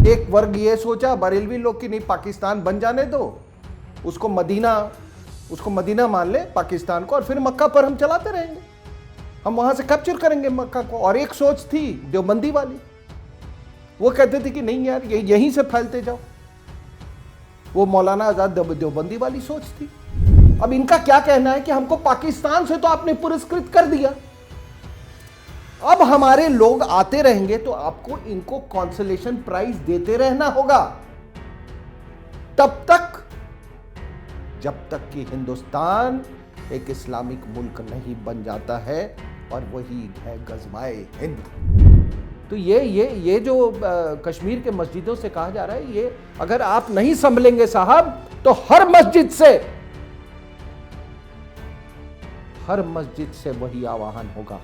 एक वर्ग ये सोचा बरेलवी लोग कि नहीं पाकिस्तान बन जाने दो, उसको मदीना मान ले पाकिस्तान को, और फिर मक्का पर हम चलाते रहेंगे, हम वहां से कैप्चर करेंगे मक्का को। और एक सोच थी देवबंदी वाली, वो कहते थे कि नहीं यार यहीं से फैलते जाओ, वो मौलाना आजाद देवबंदी वाली सोच थी। अब इनका क्या कहना है कि हमको पाकिस्तान से तो आपने पुरस्कृत कर दिया, अब हमारे लोग आते रहेंगे तो आपको इनको कॉन्सोलेशन प्राइज देते रहना होगा, तब तक जब तक कि हिंदुस्तान एक इस्लामिक मुल्क नहीं बन जाता है, और वही है गज़वाए हिंद। तो ये जो कश्मीर के मस्जिदों से कहा जा रहा है, ये अगर आप नहीं संभलेंगे साहब तो हर मस्जिद से वही आवाहन होगा।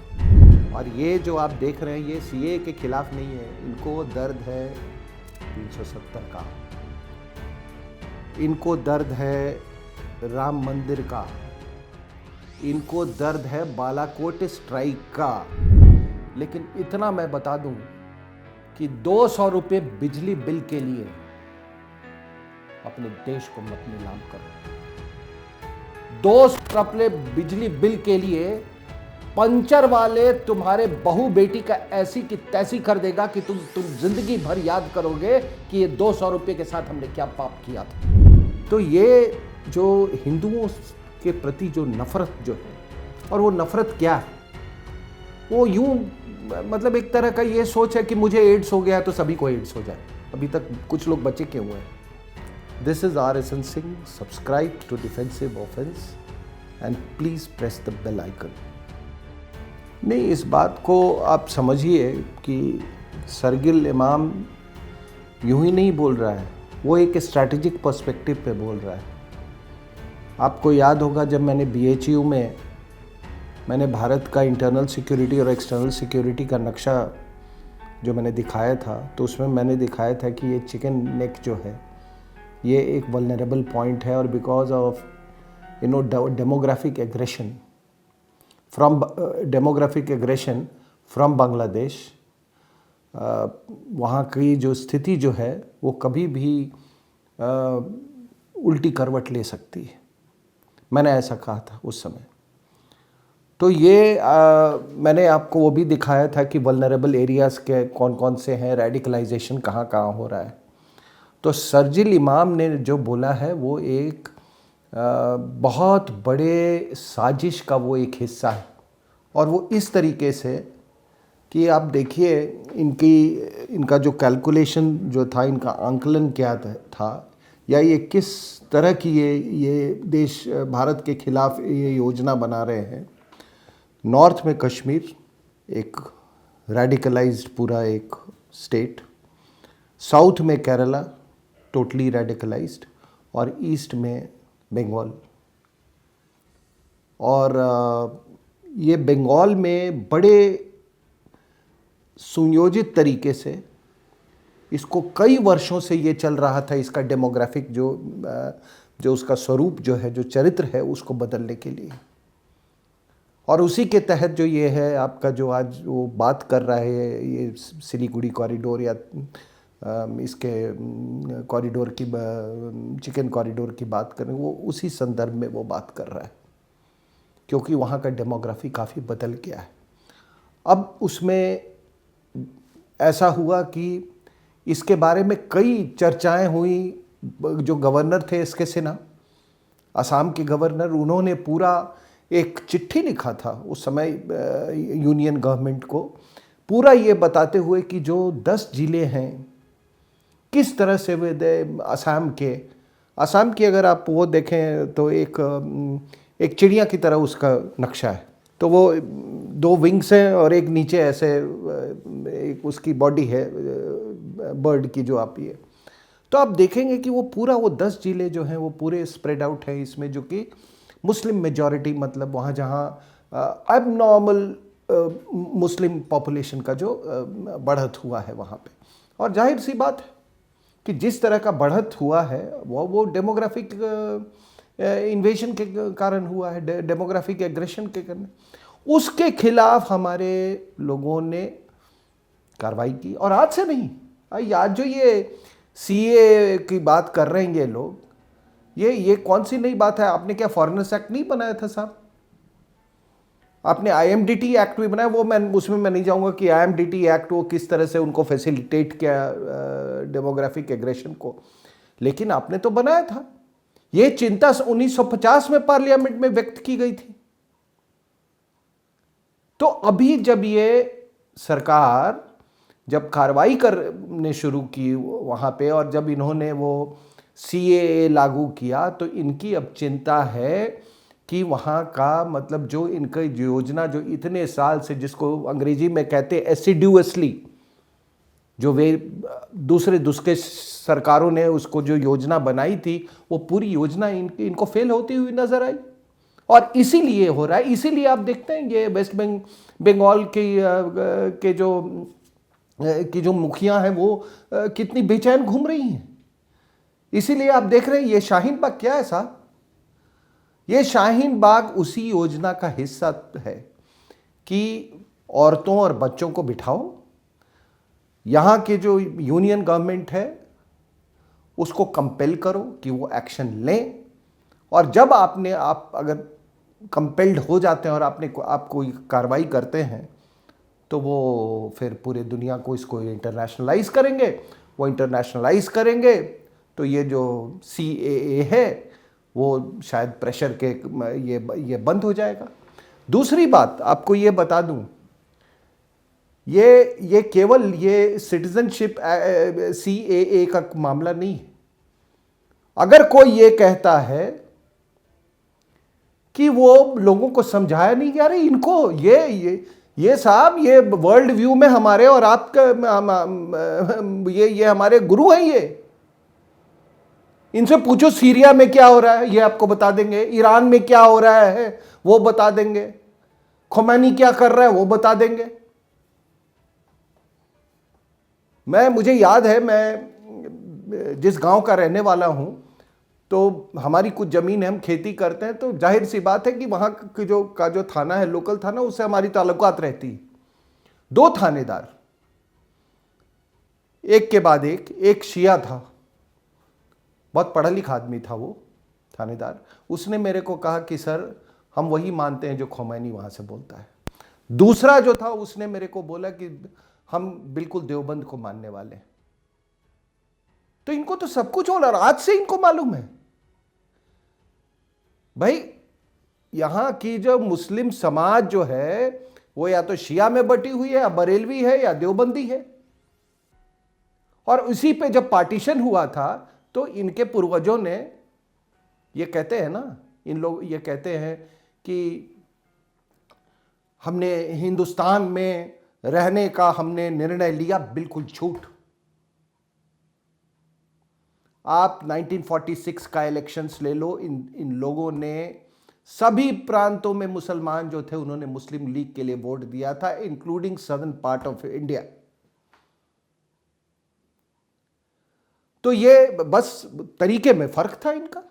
और ये जो आप देख रहे हैं ये सीए के खिलाफ नहीं है, इनको दर्द है 370 का, इनको दर्द है राम मंदिर का, इनको दर्द है बालाकोट स्ट्राइक का। लेकिन इतना मैं बता दूं कि 200 रुपये बिजली बिल के लिए अपने देश को मत नीलाम करो। 200 रुपये बिजली बिल के लिए पंचर वाले तुम्हारे बहू बेटी का ऐसी की तैसी कर देगा कि तुम जिंदगी भर याद करोगे कि ये 200 रुपये के साथ हमने क्या पाप किया था। तो ये जो हिंदुओं के प्रति जो नफरत जो है, और वो नफरत क्या है, वो यूं मतलब एक तरह का ये सोच है कि मुझे एड्स हो गया तो सभी को एड्स हो जाए। अभी तक कुछ लोग बचे क्यों हुए हैं। This is RSN Singh, subscribe to defensive offence and please press the bell icon. नहीं, इस बात को आप समझिए कि सरगिल इमाम यूं ही नहीं बोल रहा है, वो एक स्ट्रैटेजिक पर्सपेक्टिव पे बोल रहा है। आपको याद होगा जब मैंने BHU में मैंने भारत का इंटरनल सिक्योरिटी और एक्सटर्नल सिक्योरिटी का नक्शा जो मैंने दिखाया था, तो उसमें मैंने दिखाया था कि ये चिकन नेक जो है ये एक वल्नरेबल पॉइंट है, और because of demographic aggression from Bangladesh, वहाँ की जो स्थिति जो है वो कभी भी उल्टी करवट ले सकती है। मैंने ऐसा कहा था उस समय। तो ये मैंने आपको वो भी दिखाया था कि वल्नरेबल एरियाज़ के कौन कौन से हैं, रेडिकलाइजेशन कहाँ कहाँ हो रहा है। तो सरजिल इमाम ने जो बोला है वो एक बहुत बड़े साजिश का वो एक हिस्सा है, और वो इस तरीके से कि आप देखिए इनका जो कैलकुलेशन जो था, इनका आंकलन क्या था, या ये किस तरह की ये देश भारत के खिलाफ ये योजना बना रहे हैं। नॉर्थ में कश्मीर एक रेडिकलाइज्ड पूरा एक स्टेट, साउथ में केरला टोटली रेडिकलाइज्ड, और ईस्ट में बंगाल। और ये बंगाल में बड़े सुनियोजित तरीके से इसको कई वर्षों से ये चल रहा था, इसका डेमोग्राफिक जो उसका स्वरूप जो है, जो चरित्र है, उसको बदलने के लिए। और उसी के तहत जो ये है आपका जो आज वो बात कर रहा है, ये सिलीगुड़ी कॉरिडोर या इसके कॉरिडोर की चिकन कॉरिडोर की बात करें, वो उसी संदर्भ में वो बात कर रहा है, क्योंकि वहाँ का डेमोग्राफी काफ़ी बदल गया है। अब उसमें ऐसा हुआ कि इसके बारे में कई चर्चाएं हुई। जो गवर्नर थे इसके सिन्हा, असम के गवर्नर, उन्होंने पूरा एक चिट्ठी लिखा था उस समय यूनियन गवर्नमेंट को, पूरा ये बताते हुए कि जो 10 जिले हैं किस तरह से वे असम की अगर आप वो देखें तो एक चिड़िया की तरह उसका नक्शा है। तो वो 2 विंग्स हैं और एक नीचे ऐसे एक उसकी बॉडी है बर्ड की जो आप ये, तो आप देखेंगे कि वो पूरा वो 10 जिले जो हैं वो पूरे स्प्रेड आउट है इसमें, जो कि मुस्लिम मेजॉरिटी, मतलब वहाँ जहाँ एबनॉर्मल मुस्लिम पॉपुलेशन का जो बढ़त हुआ है वहाँ पे। और जाहिर सी बात है कि जिस तरह का बढ़त हुआ है वो डेमोग्राफिक इन्वेजन के कारण हुआ है, डेमोग्राफिक एग्रेशन के कारण। उसके खिलाफ हमारे लोगों ने कार्रवाई की, और आज से नहीं, आज जो ये सीए की बात कर रहे हैं ये लोग, ये कौन सी नई बात है? आपने क्या फॉरेनर्स एक्ट नहीं बनाया था साहब? आपने आईएमडीटी एक्ट भी बनाया, वो मैं उसमें मैं नहीं जाऊंगा कि आईएमडीटी एक्ट वो किस तरह से उनको फैसिलिटेट किया डेमोग्राफिक एग्रेशन को, लेकिन आपने तो बनाया था। ये चिंता 1950 में पार्लियामेंट में व्यक्त की गई थी। तो अभी जब ये सरकार जब कार्रवाई करने शुरू की वहां पे, और जब इन्होंने वो सीएए लागू किया, तो इनकी अब चिंता है कि वहाँ का मतलब जो इनका योजना जो इतने साल से, जिसको अंग्रेजी में कहते हैं एसिड्यूअसली, जो वे दूसरे सरकारों ने उसको जो योजना बनाई थी, वो पूरी योजना इनको फेल होती हुई नजर आई। और इसीलिए हो रहा है। इसीलिए आप देखते हैं ये वेस्ट बंगाल के जो मुखिया हैं वो कितनी बेचैन घूम रही हैं। इसीलिए आप देख रहे हैं ये शाहीन बाग क्या है साहब? ये शाहीन बाग उसी योजना का हिस्सा है कि औरतों और बच्चों को बिठाओ, यहाँ के जो यूनियन गवर्नमेंट है उसको कंपेल करो कि वो एक्शन लें, और जब आप अगर कंपेल्ड हो जाते हैं और आप कोई कार्रवाई करते हैं, तो वो फिर पूरे दुनिया को इसको इंटरनेशनलाइज करेंगे। वो इंटरनेशनलाइज करेंगे तो ये जो सीएए है वो शायद प्रेशर के ये बंद हो जाएगा। दूसरी बात आपको ये बता दूं, ये केवल ये सिटीजनशिप सीएए का मामला नहीं है। अगर कोई ये कहता है कि वो लोगों को समझाया नहीं जा रही, इनको ये साहब, ये वर्ल्ड व्यू में हमारे और आपका ये हमारे गुरु हैं। ये इनसे पूछो सीरिया में क्या हो रहा है, ये आपको बता देंगे। ईरान में क्या हो रहा है वो बता देंगे। खोमैनी क्या कर रहा है वो बता देंगे। मुझे याद है, मैं जिस गांव का रहने वाला हूं, तो हमारी कुछ जमीन है, हम खेती करते हैं, तो जाहिर सी बात है कि वहां की जो थाना है, लोकल थाना, उससे हमारी ताल्लुकात रहती है। 2 थानेदार, एक के बाद एक शिया था, बहुत पढ़ा लिखा आदमी था वो थानेदार। उसने मेरे को कहा कि सर हम वही मानते हैं जो खोमैनी वहां से बोलता है। दूसरा जो था उसने मेरे को बोला कि हम बिल्कुल देवबंद को मानने वाले हैं। तो इनको तो सब कुछ हो रहा, आज से इनको मालूम है भाई। यहां की जो मुस्लिम समाज जो है वो या तो शिया में बटी हुई है, या बरेलवी है, या देवबंदी है। और उसी पे जब पार्टीशन हुआ था तो इनके पूर्वजों ने, ये कहते हैं ना, इन लोग ये कहते हैं कि हमने हिंदुस्तान में रहने का हमने निर्णय लिया। बिल्कुल झूठ। आप 1946 का इलेक्शंस ले लो, इन लोगों ने सभी प्रांतों में मुसलमान जो थे उन्होंने मुस्लिम लीग के लिए वोट दिया था, including southern part of India. तो ये बस तरीके में फर्क था इनका।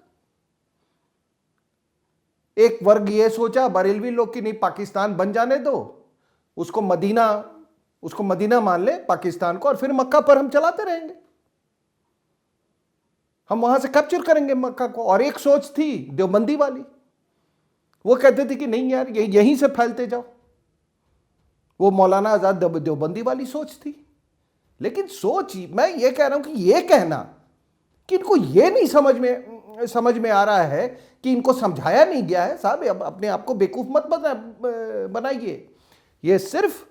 एक वर्ग ये सोचा, बरेलवी लोग, कि नहीं पाकिस्तान बन जाने दो, उसको मदीना मान ले पाकिस्तान को, और फिर मक्का पर हम चलाते रहेंगे, हम वहां से कैप्चर करेंगे मक्का को। और एक सोच थी देवबंदी वाली, वो कहते थे कि नहीं यार यहीं से फैलते जाओ। वो मौलाना आजाद देवबंदी वाली सोच थी। लेकिन मैं ये कह रहा हूं कि ये कहना कि इनको ये नहीं समझ में आ रहा है कि इनको समझाया नहीं गया है, साहब अपने आप को बेवकूफ मत बनाइए। ये सिर्फ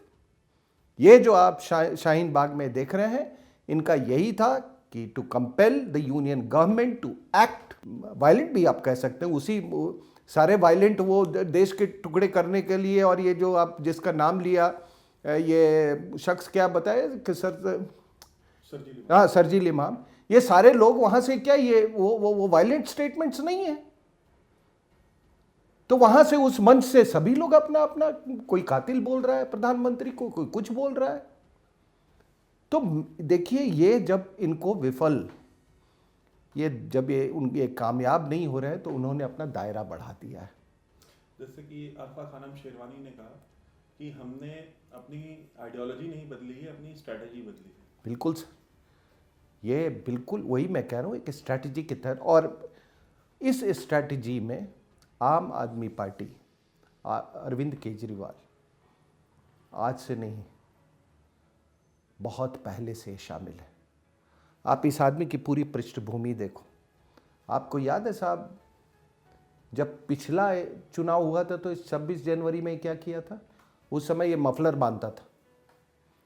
ये जो आप शाहीन बाग में देख रहे हैं, इनका यही था कि to compel the union government to act violent, भी आप कह सकते हैं, उसी सारे वायलेंट वो देश के टुकड़े करने के लिए। और ये जो आप जिसका नाम लिया, ये शख्स क्या बताए कि सरजील इमाम, ये सारे लोग वहां से क्या, ये वो वायलेंट स्टेटमेंट्स नहीं है। तो वहां से उस मंच से सभी लोग अपना अपना, कोई कातिल बोल रहा है प्रधानमंत्री को, कोई कुछ बोल रहा है। तो देखिए, ये जब इनको जब उनके कामयाब नहीं हो रहे हैं, तो उन्होंने अपना दायरा बढ़ा दिया है। जैसे कि अरफा खानम शेरवानी ने कहा कि हमने अपनी आइडियोलॉजी नहीं बदली है, अपनी स्ट्रैटेजी बदली है। बिल्कुल ये बिल्कुल वही मैं कह रहा हूँ, एक स्ट्रैटेजी के तहत। और इस स्ट्रैटेजी में आम आदमी पार्टी, अरविंद केजरीवाल आज से नहीं, बहुत पहले से शामिल है। आप इस आदमी की पूरी पृष्ठभूमि देखो। आपको याद है साहब, जब पिछला चुनाव हुआ था तो 26 जनवरी में क्या किया था? उस समय ये मफलर बांधता था।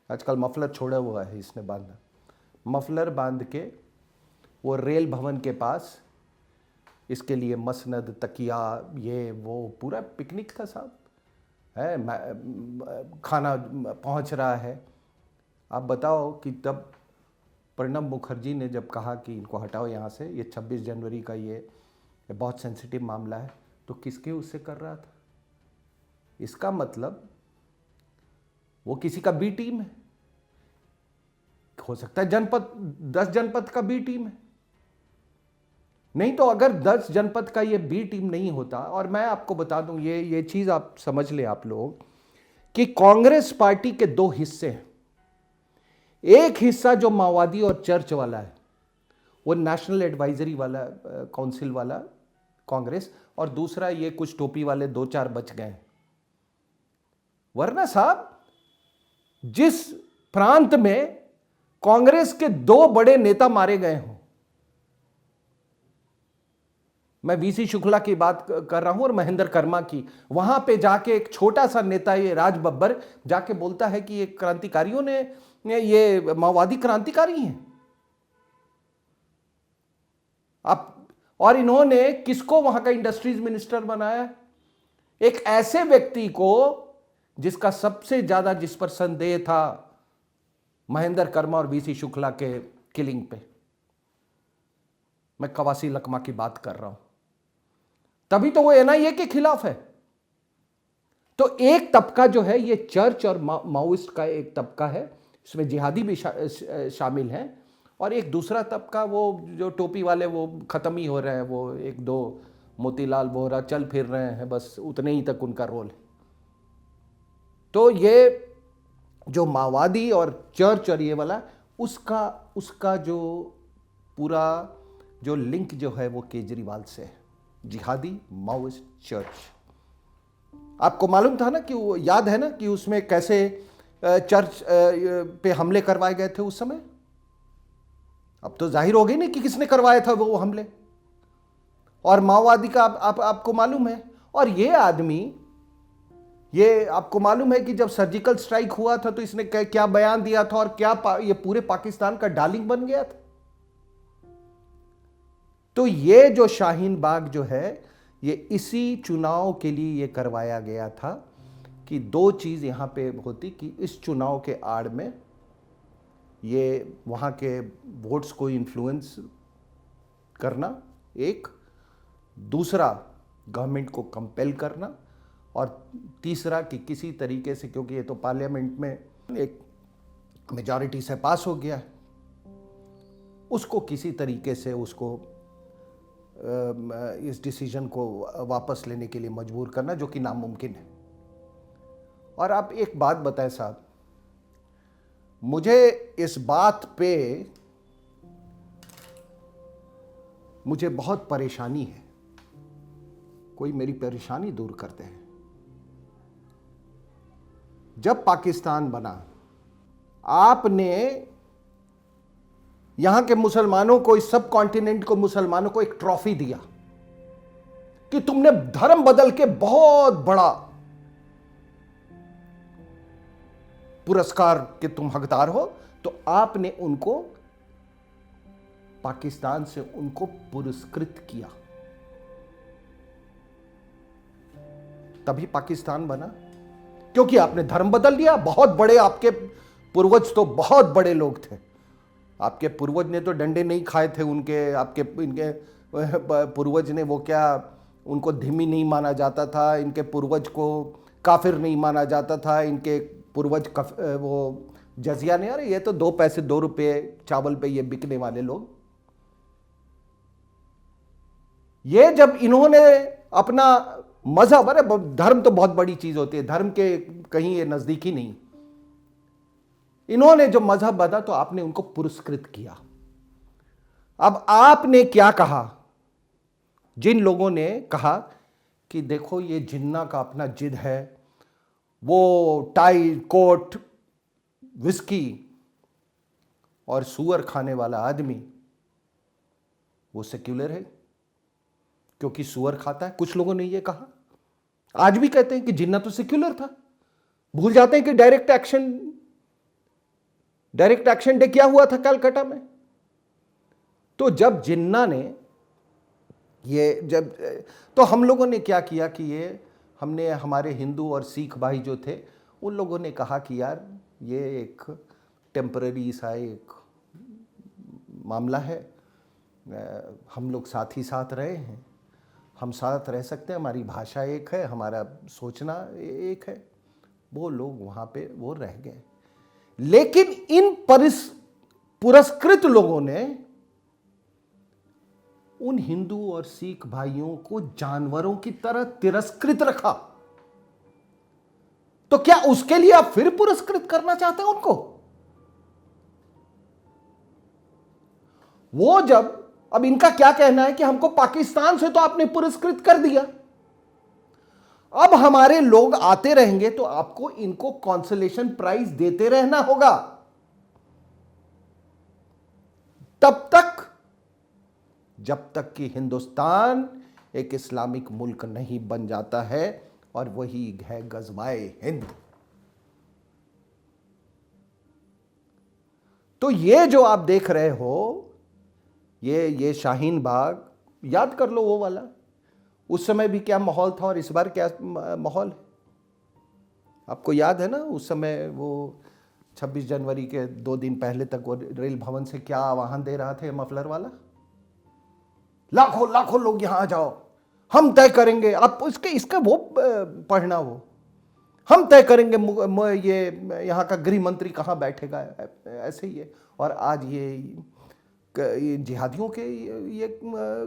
आजकल मफलर छोड़ा हुआ है इसने बांधा। मफलर बांध के वो रेल भवन के पास इसके लिए मसनद, तकिया, ये वो पूरा पिकनिक था साहब, है खाना पहुंच रहा है। आप बताओ कि तब प्रणब मुखर्जी ने जब कहा कि इनको हटाओ यहाँ से, ये 26 जनवरी का ये बहुत सेंसिटिव मामला है, तो किसके उससे कर रहा था? इसका मतलब वो किसी का बी टीम है। हो सकता है जनपद, 10 जनपद का बी टीम है। नहीं तो अगर 10 जनपद का ये बी टीम नहीं होता, और मैं आपको बता दूं, ये चीज आप समझ ले आप लोग, कि कांग्रेस पार्टी के दो हिस्से हैं। एक हिस्सा जो माओवादी और चर्च वाला है, वो नेशनल एडवाइजरी वाला, काउंसिल वाला कांग्रेस, और दूसरा ये कुछ टोपी वाले 2-4 बच गए। वरना साहब, जिस प्रांत में कांग्रेस के 2 बड़े नेता मारे गए हों, मैं वीसी शुक्ला की बात कर रहा हूं और महेंद्र कर्मा की, वहां पे जाके एक छोटा सा नेता, ये राज बब्बर, जाके बोलता है कि ये क्रांतिकारियों ने, ये माओवादी क्रांतिकारी हैं। आप, और इन्होंने किसको वहां का इंडस्ट्रीज मिनिस्टर बनाया? एक ऐसे व्यक्ति को जिसका सबसे ज्यादा, जिस पर संदेह था, महेंद्र कर्मा और वीसी शुक्ला के किलिंग पे। मैं कवासी लकमा की बात कर रहा हूं। तभी तो वो एनआईए के खिलाफ है। तो एक तबका जो है ये चर्च और माओइस्ट का एक तबका है, इसमें जिहादी भी शामिल हैं, और एक दूसरा तबका वो जो टोपी वाले, वो खत्म ही हो रहे हैं, वो 1-2 मोतीलाल वोहरा चल फिर रहे हैं, बस उतने ही तक उनका रोल है। तो ये जो माओवादी और चर्च और ये वाला, उसका जो पूरा जो लिंक जो है वो केजरीवाल से है, जिहादी, माओइस्ट, चर्च। आपको मालूम था ना कि वो, याद है ना कि उसमें कैसे चर्च पे हमले करवाए गए थे उस समय? अब तो जाहिर हो गई नहीं कि किसने करवाया था वो हमले। और माओवादी का आपको मालूम है। और ये आदमी, ये आपको मालूम है कि जब सर्जिकल स्ट्राइक हुआ था तो इसने क्या बयान दिया था, और क्या ये पूरे पाकिस्तान का डार्लिंग बन गया था। तो ये जो शाहीन बाग जो है, ये इसी चुनाव के लिए ये करवाया गया था कि 2 चीज यहां पे होती, कि इस चुनाव के आड़ में ये वहां के वोट्स को इन्फ्लुएंस करना, एक, दूसरा गवर्नमेंट को कंपेल करना, और तीसरा कि किसी तरीके से, क्योंकि ये तो पार्लियामेंट में एक मेजॉरिटी से पास हो गया है, उसको किसी तरीके से उसको इस डिसीजन को वापस लेने के लिए मजबूर करना, जो कि नामुमकिन है। और आप एक बात बताएं साहब, मुझे इस बात पे मुझे बहुत परेशानी है। कोई मेरी परेशानी दूर करते हैं। जब पाकिस्तान बना, आपने यहां के मुसलमानों को, इस सब कॉन्टिनेंट को, मुसलमानों को एक ट्रॉफी दिया कि तुमने धर्म बदल के बहुत बड़ा पुरस्कार के तुम हकदार हो। तो आपने उनको, पाकिस्तान से उनको पुरस्कृत किया, तभी पाकिस्तान बना, क्योंकि आपने धर्म बदल दिया। बहुत बड़े आपके पूर्वज तो बहुत बड़े लोग थे। आपके पूर्वज ने तो डंडे नहीं खाए थे, इनके पूर्वज ने वो क्या, उनको धिमी नहीं माना जाता था, इनके पूर्वज को काफिर नहीं माना जाता था, इनके पूर्वज वो जजिया नहीं, अरे ये तो 2 पैसे 2 रुपए चावल पे ये बिकने वाले लोग। ये जब इन्होंने अपना मजहब, अरे धर्म तो बहुत बड़ी चीज होती है, धर्म के कहीं ये नजदीकी नहीं, इन्होंने जो मजहब बदला तो आपने उनको पुरस्कृत किया। अब आपने क्या कहा, जिन लोगों ने कहा कि देखो ये जिन्ना का अपना जिद है, वो टाई कोट विस्की और सुअर खाने वाला आदमी वो सेक्युलर है क्योंकि सुअर खाता है। कुछ लोगों ने ये कहा, आज भी कहते हैं कि जिन्ना तो सेक्युलर था। भूल जाते हैं कि डायरेक्ट एक्शन डे क्या हुआ था कलकत्ता में। तो जब जिन्ना ने तो हम लोगों ने क्या किया कि हमने हमारे हिंदू और सिख भाई जो थे उन लोगों ने कहा कि यार ये एक टेम्पररी सा एक मामला है, हम लोग साथ ही साथ रहे हैं, हम साथ रह सकते हैं, हमारी भाषा एक है, हमारा सोचना एक है। वो लोग वहाँ पे वो रह गए। लेकिन इन पुरस्कृत लोगों ने उन हिंदू और सिख भाइयों को जानवरों की तरह तिरस्कृत रखा। तो क्या उसके लिए आप फिर पुरस्कृत करना चाहते हैं उनको? वो जब अब इनका क्या कहना है कि हमको पाकिस्तान से तो आपने पुरस्कृत कर दिया, अब हमारे लोग आते रहेंगे तो आपको इनको कॉन्सोलेशन प्राइज देते रहना होगा तब तक जब तक कि हिंदुस्तान एक इस्लामिक मुल्क नहीं बन जाता है, और वही है गज़वाए हिंद। तो ये जो आप देख रहे हो, ये शाहीन बाग, याद कर लो वो वाला, उस समय भी क्या माहौल था और इस बार क्या माहौल है। आपको याद है ना, उस समय वो 26 जनवरी के 2 दिन पहले तक वो रेल भवन से क्या आह्वान दे रहा थे मफलर वाला, लाखों लाखों लोग यहां आ जाओ, हम तय करेंगे। आप इसका वो पढ़ना, वो हम तय करेंगे ये यहाँ का गृह मंत्री कहाँ बैठेगा, ऐसे ही है। और आज ये जिहादियों के ये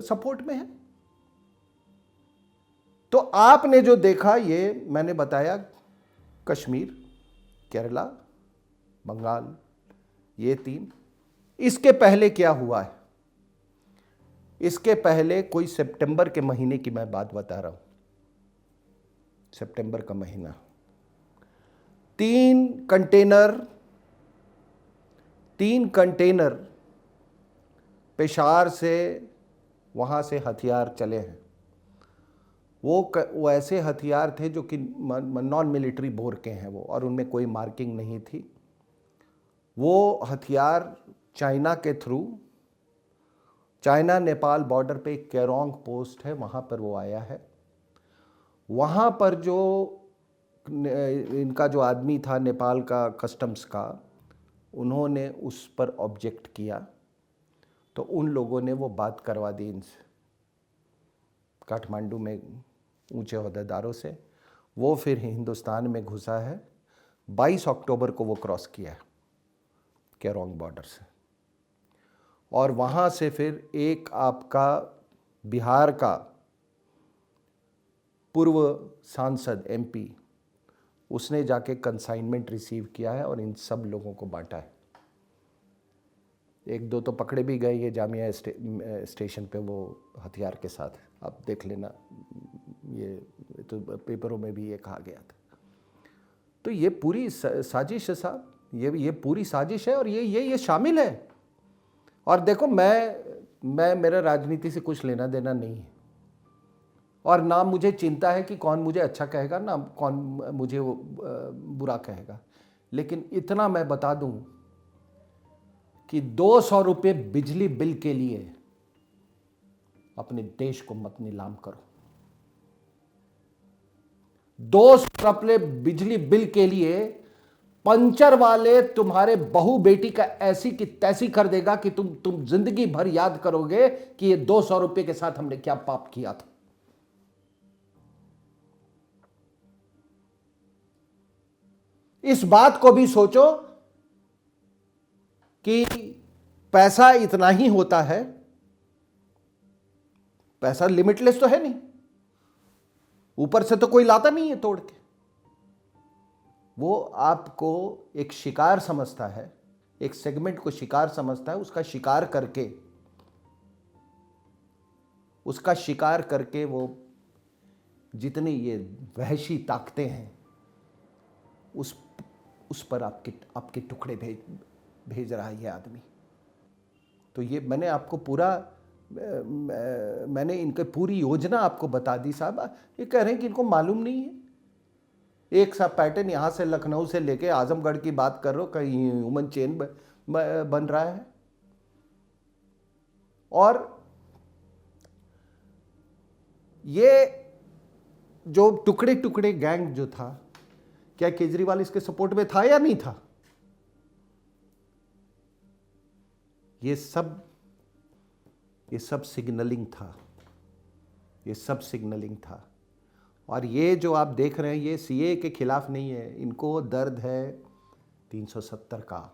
सपोर्ट में है। तो आपने जो देखा, ये मैंने बताया, कश्मीर, केरला, बंगाल, ये 3। इसके पहले क्या हुआ है? इसके पहले कोई सितंबर के महीने की मैं बात बता रहा हूं, सितंबर का महीना, 3 कंटेनर पेशावर से वहाँ से हथियार चले हैं। वो ऐसे हथियार थे जो कि नॉन मिलिट्री बोर के हैं वो, और उनमें कोई मार्किंग नहीं थी। वो हथियार चाइना के थ्रू, चाइना नेपाल बॉर्डर पे एक केरोंग पोस्ट है, वहाँ पर वो आया है। वहाँ पर जो इनका जो आदमी था नेपाल का कस्टम्स का, उन्होंने उस पर ऑब्जेक्ट किया, तो उन लोगों ने वो बात करवा दी इनसे, काठमांडू में ऊंचे ओहदेदारों से। वो फिर हिंदुस्तान में घुसा है, 22 अक्टूबर को वो क्रॉस किया है केरोंग बॉर्डर से। और वहाँ से फिर एक आपका बिहार का पूर्व सांसद MP, उसने जाके कंसाइनमेंट रिसीव किया है और इन सब लोगों को बांटा है। 1-2 तो पकड़े भी गए ये जामिया स्टेशन पे वो हथियार के साथ, आप देख लेना, ये तो पेपरों में भी ये कहा गया था। तो ये पूरी साजिश है साहब, ये पूरी साजिश है, और ये शामिल है। और देखो, मैं मेरा राजनीति से कुछ लेना देना नहीं है, और ना मुझे चिंता है कि कौन मुझे अच्छा कहेगा, ना कौन मुझे वो बुरा कहेगा। लेकिन इतना मैं बता दूं कि 200 रुपये बिजली बिल के लिए अपने देश को मत नीलाम करो। 200 रुपये बिजली बिल के लिए पंचर वाले तुम्हारे बहू बेटी का ऐसी की तैसी कर देगा कि तुम जिंदगी भर याद करोगे कि ये 200 रुपये के साथ हमने क्या पाप किया था। इस बात को भी सोचो कि पैसा इतना ही होता है, पैसा लिमिटलेस तो है नहीं, ऊपर से तो कोई लाता नहीं है तोड़ के। वो आपको एक शिकार समझता है, एक सेगमेंट को शिकार समझता है, उसका शिकार करके उसका शिकार करके वो जितनी ये वहशी ताकतें हैं उस पर आपके टुकड़े भेज रहा है ये आदमी। तो ये मैंने आपको मैंने इनकी पूरी योजना आपको बता दी साहब। ये कह रहे हैं कि इनको मालूम नहीं है। एक सा पैटर्न यहाँ से लखनऊ से लेके आजमगढ़ की बात कर रहे हो, कहीं ह्यूमन चेन बन रहा है। और ये जो टुकड़े टुकड़े गैंग जो था, क्या केजरीवाल इसके सपोर्ट में था या नहीं था? ये सब सिग्नलिंग था, ये सब सिग्नलिंग था। और ये जो आप देख रहे हैं ये सीए के खिलाफ नहीं है, इनको दर्द है 370 का,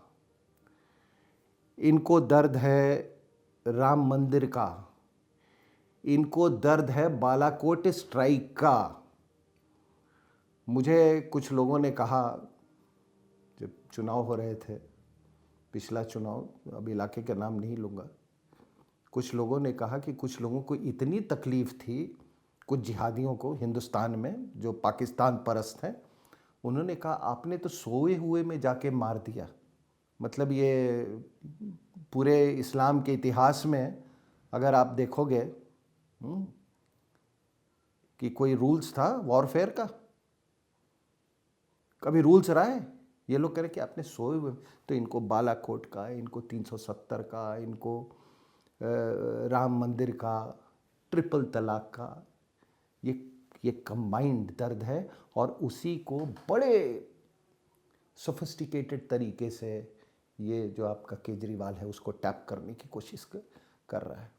इनको दर्द है राम मंदिर का, इनको दर्द है बालाकोट स्ट्राइक का। मुझे कुछ लोगों ने कहा जब चुनाव हो रहे थे, पिछला चुनाव, अब इलाके का नाम नहीं लूँगा, कुछ लोगों ने कहा कि कुछ लोगों को इतनी तकलीफ़ थी, कुछ जिहादियों को हिंदुस्तान में जो पाकिस्तान परस्त हैं, उन्होंने कहा आपने तो सोए हुए में जाके मार दिया। मतलब ये पूरे इस्लाम के इतिहास में अगर आप देखोगे कि कोई रूल्स था वॉरफेयर का, कभी रूल्स रहा है? ये लोग कह रहे कि आपने सोए हुए, तो इनको बालाकोट का, इनको 370 का, इनको राम मंदिर का, ट्रिपल तलाक का, ये कंबाइंड दर्द है। और उसी को बड़े सोफिस्टिकेटेड तरीके से ये जो आपका केजरीवाल है उसको टैप करने की कोशिश कर रहा है।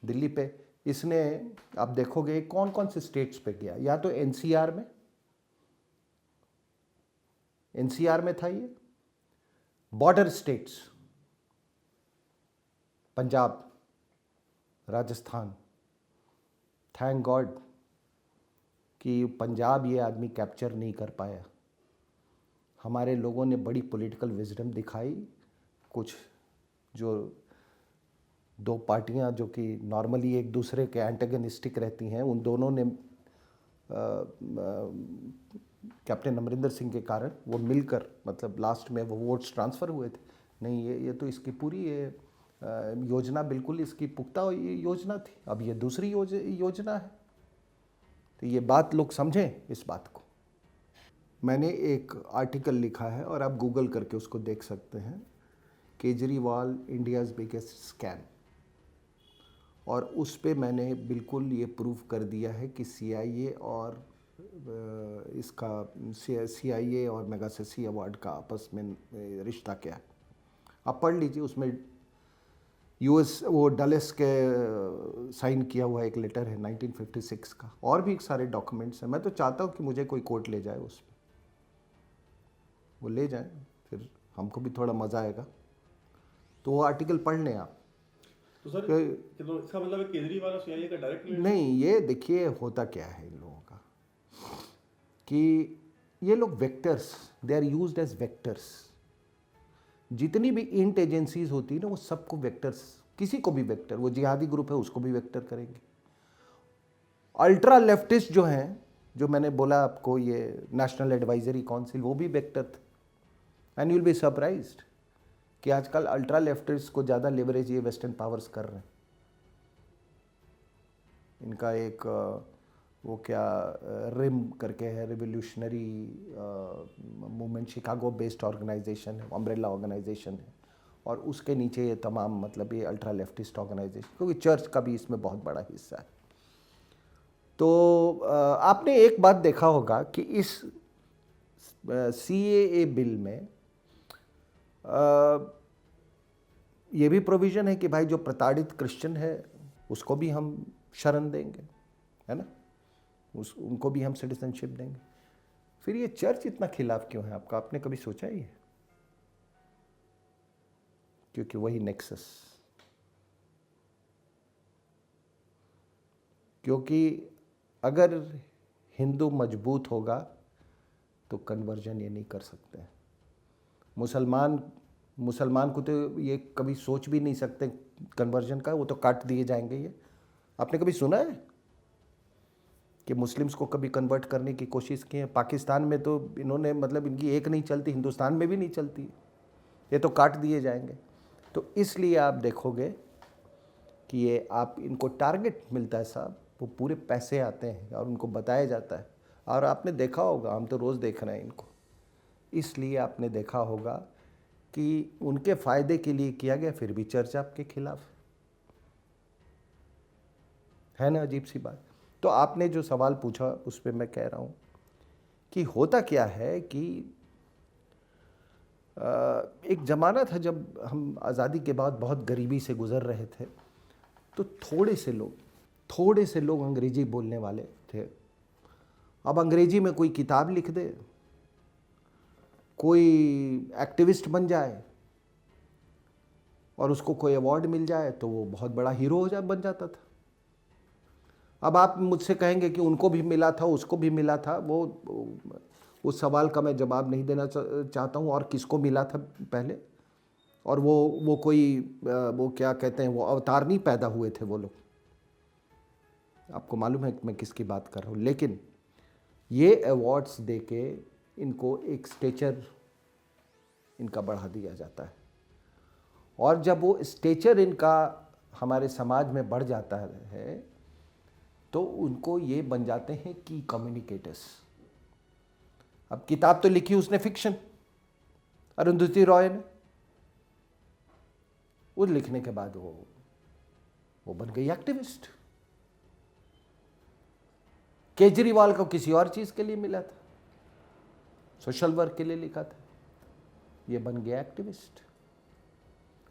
दिल्ली पे इसने, आप देखोगे कौन कौन से स्टेट्स पे गया, या तो एनसीआर में था, ये border states, Punjab, Rajasthan. Thank God कि पंजाब ये आदमी कैप्चर नहीं कर पाया। हमारे लोगों ने बड़ी पॉलिटिकल विजडम दिखाई। कुछ जो दो पार्टियां जो कि नॉर्मली एक दूसरे के एंटेगनिस्टिक रहती हैं, उन दोनों ने कैप्टन अमरिंदर सिंह के कारण वो मिलकर, मतलब लास्ट में वो वोट्स ट्रांसफ़र हुए थे। नहीं, ये तो इसकी पूरी योजना बिल्कुल इसकी पुख्ता योजना थी। अब ये दूसरी योजना है। तो ये बात लोग समझें इस बात को। मैंने एक आर्टिकल लिखा है और आप गूगल करके उसको देख सकते हैं, केजरीवाल इंडियाज़ बिगेस्ट स्कैम। और उस पे मैंने बिल्कुल ये प्रूव कर दिया है कि सीआईए और सीआईए और मैगासेसी अवार्ड का आपस में रिश्ता क्या है। आप पढ़ लीजिए, उसमें यूएस वो डलेस के साइन किया हुआ एक लेटर है 1956 का, और भी सारे डॉक्यूमेंट्स हैं। मैं तो चाहता हूँ कि मुझे कोई कोर्ट ले जाए, उसमें वो ले जाए, फिर हमको भी थोड़ा मज़ा आएगा। तो वो आर्टिकल पढ़ लें आप। तो सर चलो, इसका मतलब है केजरीवाल और सीआईए का डायरेक्ट नहीं, ये देखिए होता क्या है इन लोगों का कि ये लोग vectors, they are used as vectors. जितनी भी इंट एजेंसीज होती है ना, वो सबको वेक्टर्स, किसी को भी वेक्टर, वो जिहादी ग्रुप है उसको भी वेक्टर करेंगे। अल्ट्रा लेफ्टिस्ट जो हैं, जो मैंने बोला आपको, ये नेशनल एडवाइजरी काउंसिल, वो भी वेक्टर थे। And you will be surprised कि आजकल अल्ट्रा लेफ्टिस्ट को ज़्यादा लेवरेज ये वेस्टर्न पावर्स कर रहे हैं। इनका एक वो क्या रिम करके है, revolutionary movement, Chicago based organisation है, अम्ब्रेला ऑर्गेनाइजेशन है, और उसके नीचे ये तमाम, मतलब ये अल्ट्रा लेफ्टिस्ट ऑर्गेनाइजेशन, क्योंकि चर्च का भी इसमें बहुत बड़ा हिस्सा है। तो आपने एक बात देखा होगा कि इस सीएए बिल में ये भी प्रोविज़न है कि भाई जो प्रताड़ित क्रिश्चियन है उसको भी हम शरण देंगे, है ना, उनको भी हम सिटीजनशिप देंगे। फिर ये चर्च इतना खिलाफ क्यों है आपका? आपने कभी सोचा ही है? क्योंकि वही नेक्सस, क्योंकि अगर हिंदू मजबूत होगा तो कन्वर्जन ये नहीं कर सकते। मुसलमान मुसलमान को तो ये कभी सोच भी नहीं सकते कन्वर्जन का, वो तो काट दिए जाएंगे। ये आपने कभी सुना है कि मुस्लिम्स को कभी कन्वर्ट करने की कोशिश की है? पाकिस्तान में तो इन्होंने मतलब इनकी एक नहीं चलती, हिंदुस्तान में भी नहीं चलती, ये तो काट दिए जाएंगे। तो इसलिए आप देखोगे कि ये आप इनको टारगेट मिलता है साहब, वो पूरे पैसे आते हैं और उनको बताया जाता है। और आपने देखा होगा, हम तो रोज़ देख रहे हैं इनको, इसलिए आपने देखा होगा कि उनके फ़ायदे के लिए किया गया, फिर भी चर्चा आपके खिलाफ है ना। अजीब सी बात। तो आपने जो सवाल पूछा उस पर मैं कह रहा हूँ कि होता क्या है कि एक ज़माना था जब हम आज़ादी के बाद बहुत गरीबी से गुज़र रहे थे, तो थोड़े से लोग अंग्रेजी बोलने वाले थे। अब अंग्रेजी में कोई किताब लिख दे, कोई एक्टिविस्ट बन जाए और उसको कोई अवार्ड मिल जाए तो वो बहुत बड़ा हीरो बन जाता था। अब आप मुझसे कहेंगे कि उनको भी मिला था, उसको भी मिला था, वो उस सवाल का मैं जवाब नहीं देना चाहता हूँ। और किसको मिला था पहले, और वो कोई वो क्या कहते हैं, वो अवतार नहीं पैदा हुए थे वो लोग, आपको मालूम है कि मैं किसकी बात कर रहा हूँ। लेकिन ये अवार्ड्स देके इनको एक स्टेचर इनका बढ़ा दिया जाता है, और जब वो स्टेचर इनका हमारे समाज में बढ़ जाता है तो उनको ये बन जाते हैं की कम्युनिकेटर्स। अब किताब तो लिखी उसने फिक्शन, अरुंधति रॉय ने, वो लिखने के बाद वो बन गई एक्टिविस्ट। केजरीवाल को किसी और चीज के लिए मिला था, सोशल वर्क के लिए लिखा था, ये बन गया एक्टिविस्ट।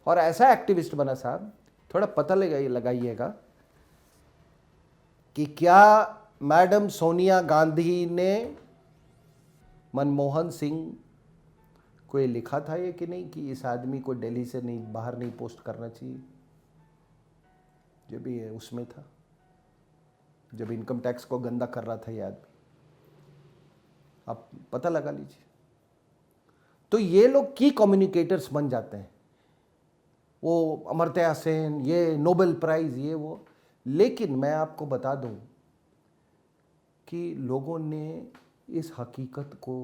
और ऐसा एक्टिविस्ट बना साहब, थोड़ा पता लगाइएगा कि क्या मैडम सोनिया गांधी ने मनमोहन सिंह को ये लिखा था ये कि नहीं कि इस आदमी को दिल्ली से नहीं, बाहर नहीं पोस्ट करना चाहिए, जो भी है उसमें था, जब इनकम टैक्स को गंदा कर रहा था ये आदमी, आप पता लगा लीजिए। तो ये लोग की कम्युनिकेटर्स बन जाते हैं, वो अमर्त्य सेन, ये नोबेल प्राइज, ये वो। लेकिन मैं आपको बता दूं कि लोगों ने इस हकीकत को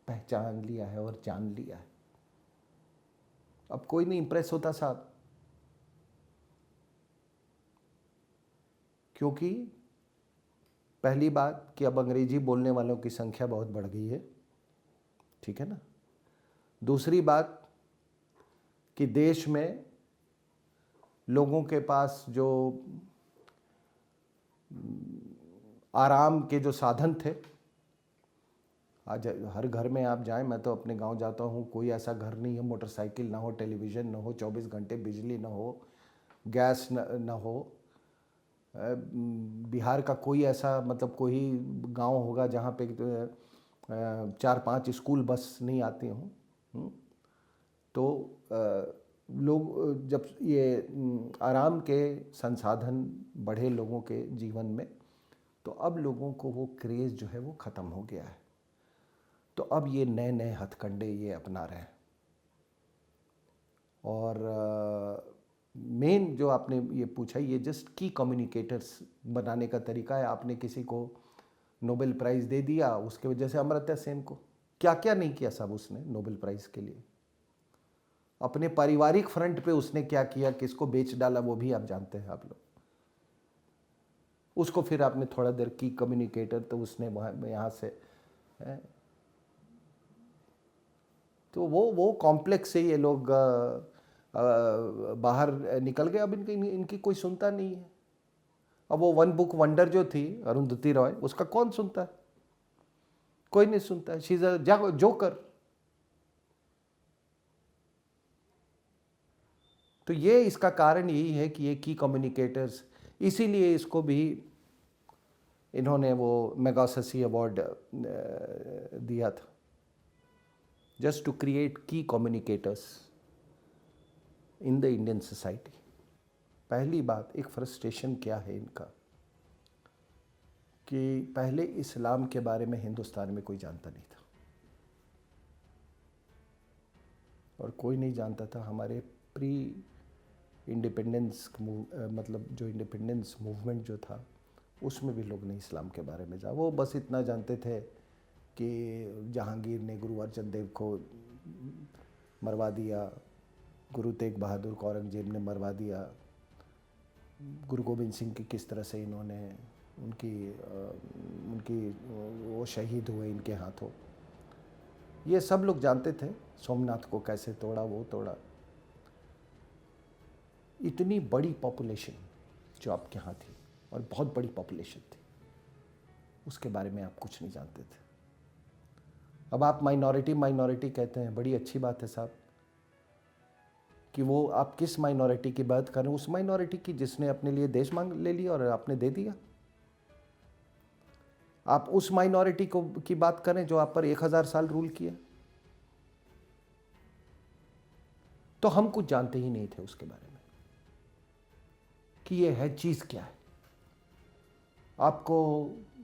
पहचान लिया है और जान लिया है। अब कोई नहीं इंप्रेस होता साहब, क्योंकि पहली बात कि अब अंग्रेजी बोलने वालों की संख्या बहुत बढ़ गई है, ठीक है ना। दूसरी बात कि देश में लोगों के पास जो आराम के जो साधन थे, आज हर घर में आप जाएं, मैं तो अपने गांव जाता हूं, कोई ऐसा घर नहीं है मोटरसाइकिल ना हो, टेलीविज़न ना हो, 24 घंटे बिजली ना हो, गैस ना हो। बिहार का कोई ऐसा मतलब कोई गांव होगा जहां पे 4-5 स्कूल बस नहीं आती हों। तो लोग जब ये आराम के संसाधन बढ़े लोगों के जीवन में, तो अब लोगों को वो क्रेज़ जो है वो ख़त्म हो गया है। तो अब ये नए नए हथकंडे ये अपना रहे हैं। और मेन जो आपने ये पूछा, ये जस्ट की कम्युनिकेटर्स बनाने का तरीका है। आपने किसी को नोबेल प्राइज़ दे दिया, उसके वजह से अमर्त्य सेन को क्या क्या नहीं किया साहब उसने नोबेल प्राइज़ के लिए। अपने पारिवारिक फ्रंट पे उसने क्या किया, किसको बेच डाला, वो भी आप जानते हैं आप लोग। उसको फिर आपने थोड़ा देर की कम्युनिकेटर, तो उसने वहाँ यहाँ से है। तो वो कॉम्प्लेक्स से ये लोग बाहर निकल गए। अब इनकी कोई सुनता नहीं है। अब वो वन बुक वंडर जो थी अरुंधति रॉय, उसका कौन सुनता है? कोई नहीं सुनता है। She is a joker. तो ये इसका कारण यही है कि ये की कम्युनिकेटर्स, इसीलिए इसको भी इन्होंने वो मैग्सायसे अवार्ड दिया था, जस्ट टू क्रिएट की communicators in the Indian society. पहली बात, एक फ्रस्ट्रेशन क्या है इनका कि पहले इस्लाम के बारे में हिंदुस्तान में कोई जानता नहीं था, और कोई नहीं जानता था हमारे प्री इंडिपेंडेंस मतलब जो इंडिपेंडेंस मूवमेंट जो था उसमें भी लोग नहीं इस्लाम के बारे में वो बस इतना जानते थे कि जहांगीर ने गुरु अर्जन देव को मरवा दिया, गुरु तेग बहादुर को औरंगजेब ने मरवा दिया, गुरु गोविंद सिंह की किस तरह से इन्होंने उनकी वो शहीद हुए इनके हाथों, ये सब लोग जानते थे। सोमनाथ को कैसे तोड़ा, वो तोड़ा। इतनी बड़ी पॉपुलेशन जो आपके यहाँ थी और बहुत बड़ी पॉपुलेशन थी, उसके बारे में आप कुछ नहीं जानते थे। अब आप माइनॉरिटी कहते हैं, बड़ी अच्छी बात है साहब कि वो आप किस माइनॉरिटी की बात करें, उस माइनॉरिटी की जिसने अपने लिए देश मांग ले लिया और आपने दे दिया। आप उस माइनॉरिटी को की बात करें जो आप पर 1000 साल रूल किया। तो हम कुछ जानते ही नहीं थे उसके बारे में कि ये है चीज क्या है। आपको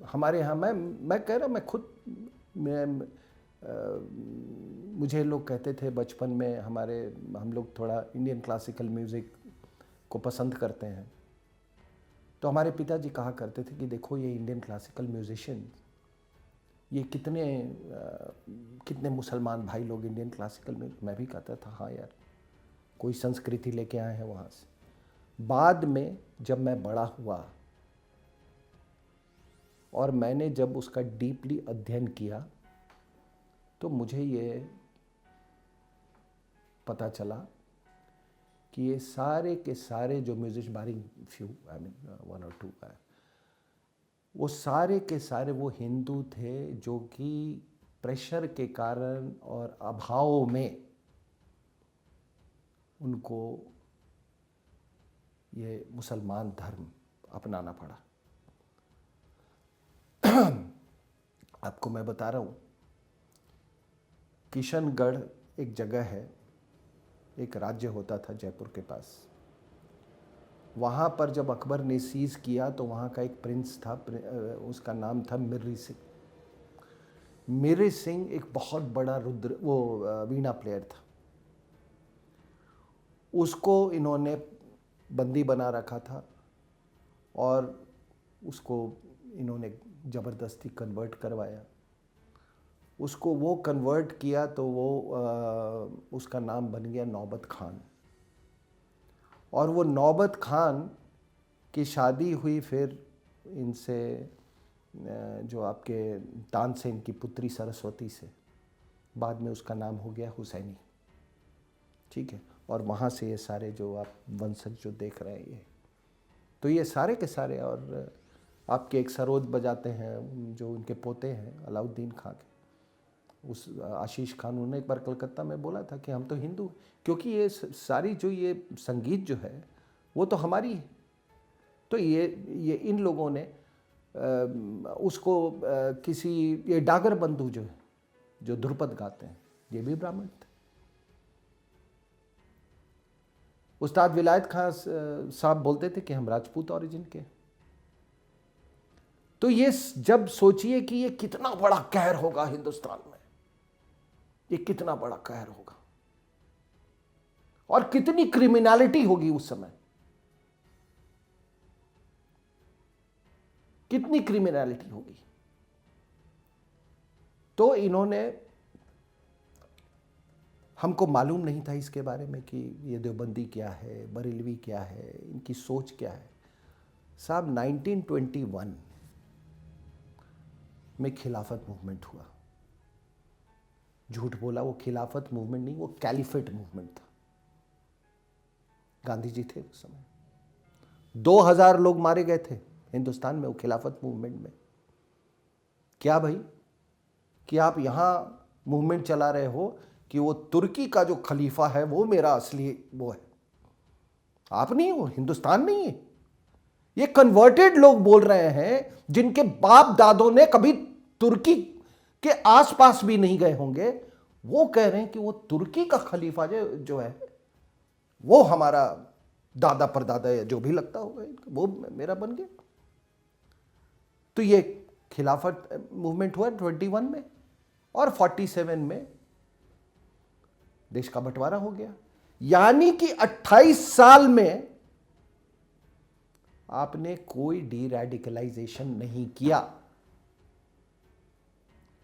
हमारे यहाँ मैं कह रहा, मैं खुद मुझे लोग कहते थे बचपन में, हम लोग थोड़ा इंडियन क्लासिकल म्यूज़िक को पसंद करते हैं, तो हमारे पिताजी कहा करते थे कि देखो ये इंडियन क्लासिकल म्यूजिशियन, ये कितने मुसलमान भाई लोग इंडियन क्लासिकल म्यूजिक। मैं भी कहता था हाँ यार, कोई संस्कृति लेके आए हैं वहाँ से। बाद में जब मैं बड़ा हुआ और मैंने जब उसका डीपली अध्ययन किया तो मुझे ये पता चला कि ये सारे के सारे जो म्यूजिक बारिंग फ्यू वन और टू है, वो सारे के सारे वो हिंदू थे जो कि प्रेशर के कारण और अभाव में उनको ये मुसलमान धर्म अपनाना पड़ा। आपको मैं बता रहा हूँ, किशनगढ़ एक जगह है, एक राज्य होता था जयपुर के पास। वहाँ पर जब अकबर ने सीज किया तो वहाँ का एक प्रिंस था, उसका नाम था मिर्री सिंह। मिर्री सिंह एक बहुत बड़ा वीणा प्लेयर था। उसको इन्होंने बंदी बना रखा था और उसको इन्होंने ज़बरदस्ती कन्वर्ट करवाया। उसको वो कन्वर्ट किया तो वो उसका नाम बन गया नौबत खान। और वो नौबत खान की शादी हुई फिर इनसे, जो आपके तानसेन की पुत्री सरस्वती से। बाद में उसका नाम हो गया हुसैनी, ठीक है। और वहाँ से ये सारे जो आप वंशज जो देख रहे हैं, तो ये सारे के सारे। और आपके एक सरोद बजाते हैं जो उनके पोते हैं अलाउद्दीन खां के, उस आशीष खान, उन्होंने एक बार कलकत्ता में बोला था कि हम तो हिंदू, क्योंकि ये सारी जो ये संगीत जो है वो तो हमारी है। तो ये इन लोगों ने उसको किसी, ये डागर बंधु जो है जो ध्रुपद गाते हैं, ये भी ब्राह्मण थे। उस्ताद विलायत खां साहब बोलते थे कि हम राजपूत ओरिजिन के। तो ये जब सोचिए कि ये कितना बड़ा कहर होगा हिंदुस्तान में, ये कितना बड़ा कहर होगा और कितनी क्रिमिनलिटी होगी उस समय, कितनी क्रिमिनलिटी होगी। तो इन्होंने, हमको मालूम नहीं था इसके बारे में कि ये देवबंदी क्या है, बरेलवी क्या है, इनकी सोच क्या है। साहब 1921 में खिलाफत मूवमेंट हुआ। झूठ बोला, वो खिलाफत मूवमेंट नहीं, वो कैलिफेट मूवमेंट था। गांधी जी थे उस समय। 2000 लोग मारे गए थे हिंदुस्तान में वो खिलाफत मूवमेंट में। क्या भाई कि आप यहां मूवमेंट चला रहे हो कि वो तुर्की का जो खलीफा है वो मेरा असली वो है, आप नहीं हो, हिंदुस्तान नहीं है। ये कन्वर्टेड लोग बोल रहे हैं जिनके बाप दादों ने कभी तुर्की के आसपास भी नहीं गए होंगे, वो कह रहे हैं कि वो तुर्की का खलीफा जो है वो हमारा दादा परदादा या जो भी लगता होगा वो मेरा बन गया। तो ये खिलाफत मूवमेंट हुआ 21 में। और 47 में देश का बंटवारा हो गया। यानी कि 28 साल में आपने कोई डी रेडिकलाइजेशन नहीं किया।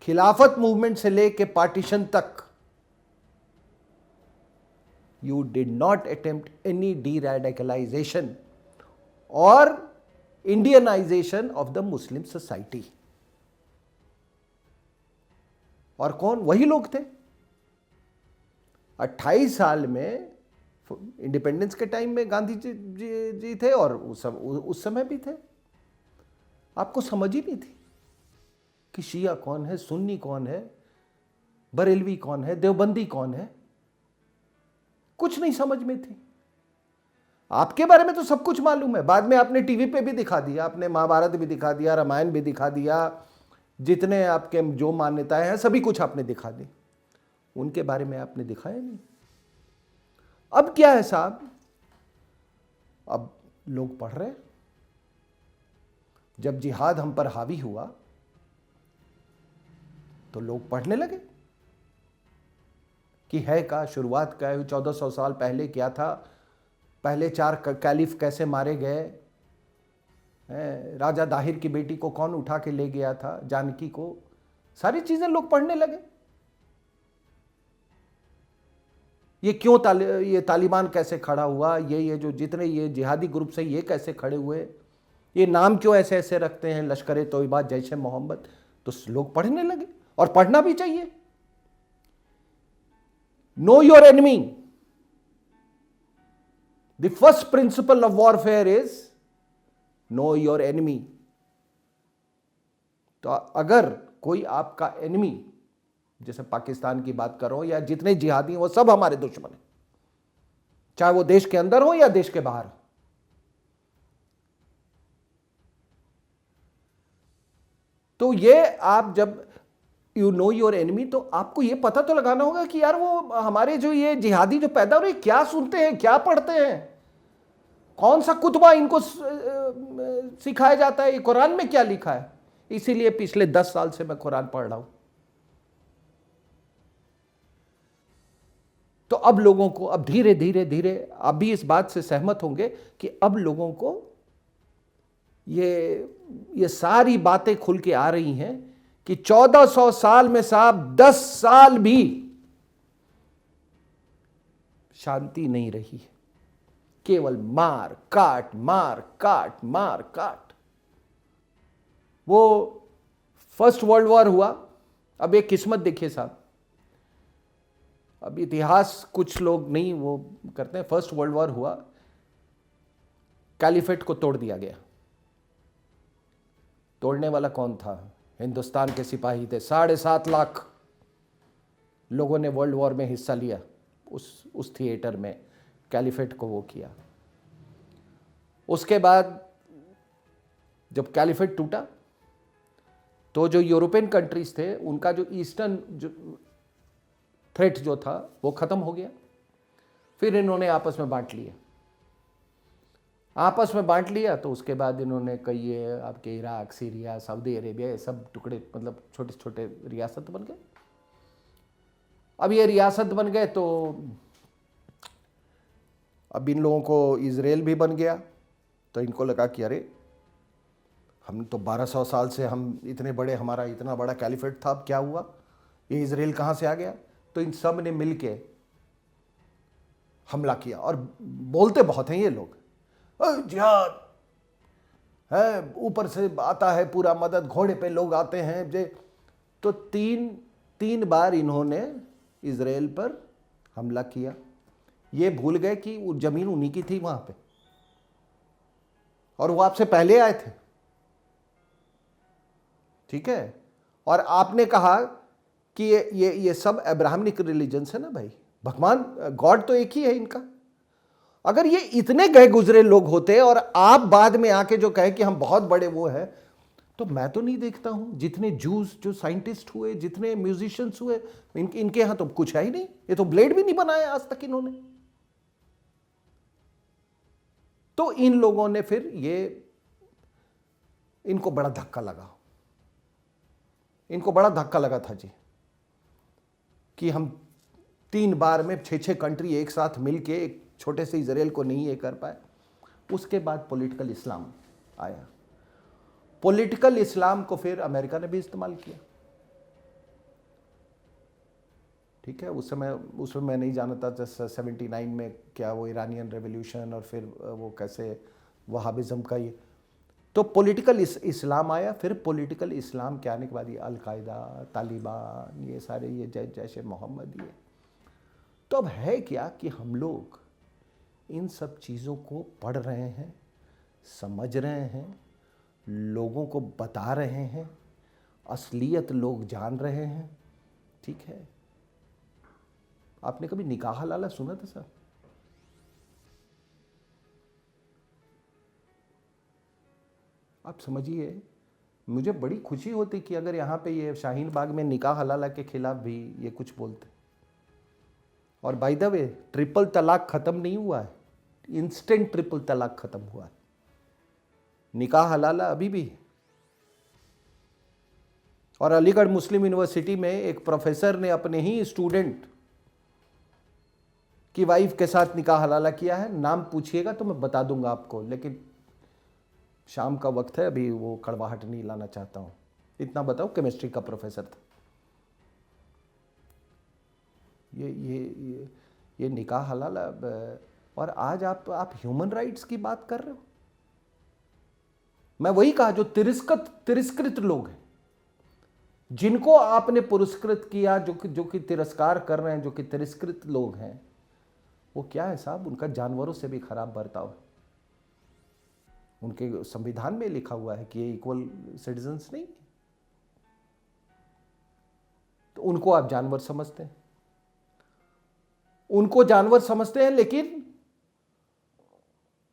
खिलाफत मूवमेंट से लेकर पार्टीशन तक you did not attempt any deradicalization और Indianization of the Muslim society. और कौन? वही लोग थे। 28 साल में इंडिपेंडेंस के टाइम में गांधी जी थे और उस समय भी थे। आपको समझ ही नहीं थी कि शिया कौन है, सुन्नी कौन है, बरेलवी कौन है, देवबंदी कौन है। कुछ नहीं समझ में थी। आपके बारे में तो सब कुछ मालूम है। बाद में आपने टीवी पे भी दिखा दिया, आपने महाभारत भी दिखा दिया, रामायण भी दिखा दिया, जितने आपके जो मान्यताएं हैं सभी कुछ आपने दिखा दी। उनके बारे में आपने दिखाया नहीं। अब क्या है साहब? अब लोग पढ़ रहे। जब जिहाद हम पर हावी हुआ तो लोग पढ़ने लगे कि है का शुरुआत क्या है, 1400 साल पहले क्या था, पहले 4 कैलिफ कैसे मारे गए, राजा दाहिर की बेटी को कौन उठा के ले गया था, जानकी को। सारी चीजें लोग पढ़ने लगे। ये क्यों ये तालिबान कैसे खड़ा हुआ, ये जो जितने ये जिहादी ग्रुप से ये कैसे खड़े हुए, ये नाम क्यों ऐसे ऐसे रखते हैं, लश्कर तोयबा, जैश मोहम्मद। तो लोग पढ़ने लगे और पढ़ना भी चाहिए। Know your enemy. The first principle of warfare is know your enemy. तो अगर कोई आपका एनिमी, जैसे पाकिस्तान की बात कर रहा हूं, या जितने जिहादी हैं वो सब हमारे दुश्मन हैं, चाहे वो देश के अंदर हो या देश के बाहर हो। तो ये आप जब यू नो योर एनिमी, तो आपको ये पता तो लगाना होगा कि यार वो हमारे जो ये जिहादी जो पैदा हो रहे हैं क्या सुनते हैं, क्या पढ़ते हैं, कौन सा कुतबा इनको सिखाया जाता है, ये कुरान में क्या लिखा है। इसीलिए पिछले 10 साल से मैं कुरान पढ़ रहा हूं। तो अब लोगों को, अब धीरे धीरे धीरे आप भी इस बात से सहमत होंगे कि अब लोगों को ये सारी बातें खुल के आ रही हैं कि 1400 साल में साहब 10 साल भी शांति नहीं रही है। केवल मार काट, मार काट, मार काट। वो फर्स्ट वर्ल्ड वॉर हुआ। अब एक किस्मत देखिए साहब, अब इतिहास कुछ लोग नहीं वो करते हैं। फर्स्ट वर्ल्ड वॉर हुआ, कैलिफेट को तोड़ दिया गया। तोड़ने वाला कौन था? हिंदुस्तान के सिपाही थे। 7.5 लाख लोगों ने वर्ल्ड वॉर में हिस्सा लिया। उस थिएटर में कैलिफेट को वो किया। उसके बाद जब कैलिफेट टूटा तो जो यूरोपियन कंट्रीज थे उनका जो ईस्टर्न जो थ्रेट जो था वो खत्म हो गया। फिर इन्होंने आपस में बांट लिया। आपस में बांट लिया तो उसके बाद इन्होंने कई आपके इराक, सीरिया, सऊदी अरेबिया, ये सब टुकड़े, मतलब छोटे छोटे रियासत बन गए। अब ये रियासत बन गए तो अब इन लोगों को इजराइल भी बन गया। तो इनको लगा कि अरे हम तो 1200 साल से हम इतने बड़े, हमारा इतना बड़ा कैलिफेट था, अब क्या हुआ, ये इजराइल कहाँ से आ गया। तो इन सब ने मिलके हमला किया। और बोलते बहुत हैं ये लोग, जिहाद है, ऊपर से आता है पूरा मदद, घोड़े पे लोग आते हैं जे। तो तीन बार इन्होंने इजराइल पर हमला किया। ये भूल गए कि वो जमीन उन्हीं की थी वहां पे, और वो आपसे पहले आए थे। ठीक है। और आपने कहा कि ये सब अब्राहमिक रिलीजन्स है ना भाई, भगवान गॉड तो एक ही है इनका। अगर ये इतने गए गुजरे लोग होते और आप बाद में आके जो कहे कि हम बहुत बड़े वो है, तो मैं तो नहीं देखता हूं जितने जूस जो साइंटिस्ट हुए, जितने म्यूजिशियंस हुए, इनके यहां तो कुछ है ही नहीं। ये तो ब्लेड भी नहीं बनाया आज तक इन्होंने। तो इन लोगों ने फिर इनको बड़ा धक्का लगा। इनको बड़ा धक्का लगा था जी कि हम 3 बार में 6-6 कंट्री एक साथ मिलके एक छोटे से इजराइल को नहीं ये कर पाए। उसके बाद पॉलिटिकल इस्लाम आया। पॉलिटिकल इस्लाम को फिर अमेरिका ने भी इस्तेमाल किया। ठीक है, उस समय मैं नहीं जानता था 79 में क्या वो ईरानियन रेवोल्यूशन और फिर वो कैसे वहाबिज़म का ये, तो पॉलिटिकल इस्लाम आया। फिर पॉलिटिकल इस्लाम के आने के बाद ये अलकायदा, तालिबान, ये सारे ये जैश मोहम्मद ये। तो अब है क्या कि हम लोग इन सब चीज़ों को पढ़ रहे हैं, समझ रहे हैं, लोगों को बता रहे हैं, असलियत लोग जान रहे हैं। ठीक है, आपने कभी निकाह हलाला सुना था सर? आप समझिए, मुझे बड़ी खुशी होती कि अगर यहाँ पे ये शाहीन बाग में निकाह हलाला के खिलाफ भी ये कुछ बोलते। और बाय द वे, ट्रिपल तलाक खत्म नहीं हुआ है, इंस्टेंट ट्रिपल तलाक खत्म हुआ है, निकाह हलाला अभी भी है। और अलीगढ़ मुस्लिम यूनिवर्सिटी में एक प्रोफेसर ने अपने ही स्टूडेंट की वाइफ के साथ निकाह हलाला किया है। नाम पूछिएगा तो मैं बता दूंगा आपको, लेकिन शाम का वक्त है, अभी वो कड़वाहट नहीं लाना चाहता हूं। इतना बताओ, केमिस्ट्री का प्रोफेसर था। ये निकाह हलाला। और आज आप ह्यूमन राइट्स की बात कर रहे हो। मैं वही कहा, जो तिरस्कृत लोग हैं, जिनको आपने पुरस्कृत किया, जो कि तिरस्कार कर रहे हैं, जो कि तिरस्कृत लोग हैं, वो क्या है साहब? उनका जानवरों से भी खराब बर्ताव है। उनके संविधान में लिखा हुआ है कि ये इक्वल सिटीजन्स नहीं, तो उनको आप जानवर समझते हैं, उनको जानवर समझते हैं, लेकिन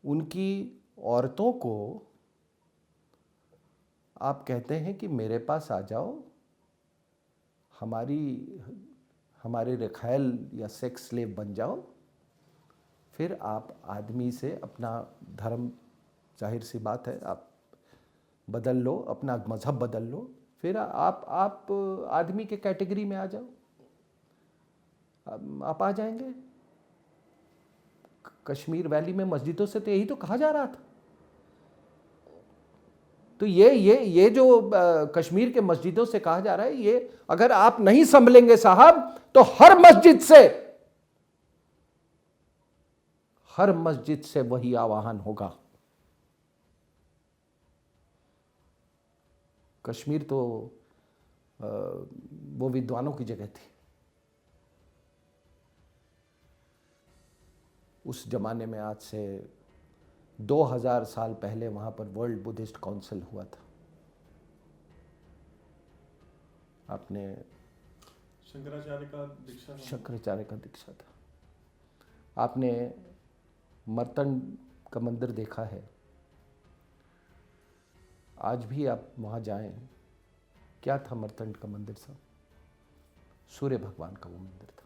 उनकी औरतों को आप कहते हैं कि मेरे पास आ जाओ, हमारे रखैल या सेक्स स्लेव बन जाओ। फिर आप आदमी से अपना धर्म, जाहिर सी बात है, आप बदल लो, अपना मजहब बदल लो, फिर आप आदमी के कैटेगरी में आ जाओ। आप आ जाएंगे। कश्मीर वैली में मस्जिदों से तो यही तो कहा जा रहा था। तो ये जो कश्मीर के मस्जिदों से कहा जा रहा है, ये अगर आप नहीं संभलेंगे साहब, तो हर मस्जिद से वही आवाहन होगा। कश्मीर तो वो विद्वानों की जगह थी। उस जमाने में, आज से 2000 साल पहले वहां पर वर्ल्ड बुद्धिस्ट काउंसिल हुआ था। आपने शंकराचार्य का दीक्षा था। आपने मर्तंड का मंदिर देखा है? आज भी आप वहाँ जाएं, क्या था मर्तंड का मंदिर साहब? सूर्य भगवान का वो मंदिर था।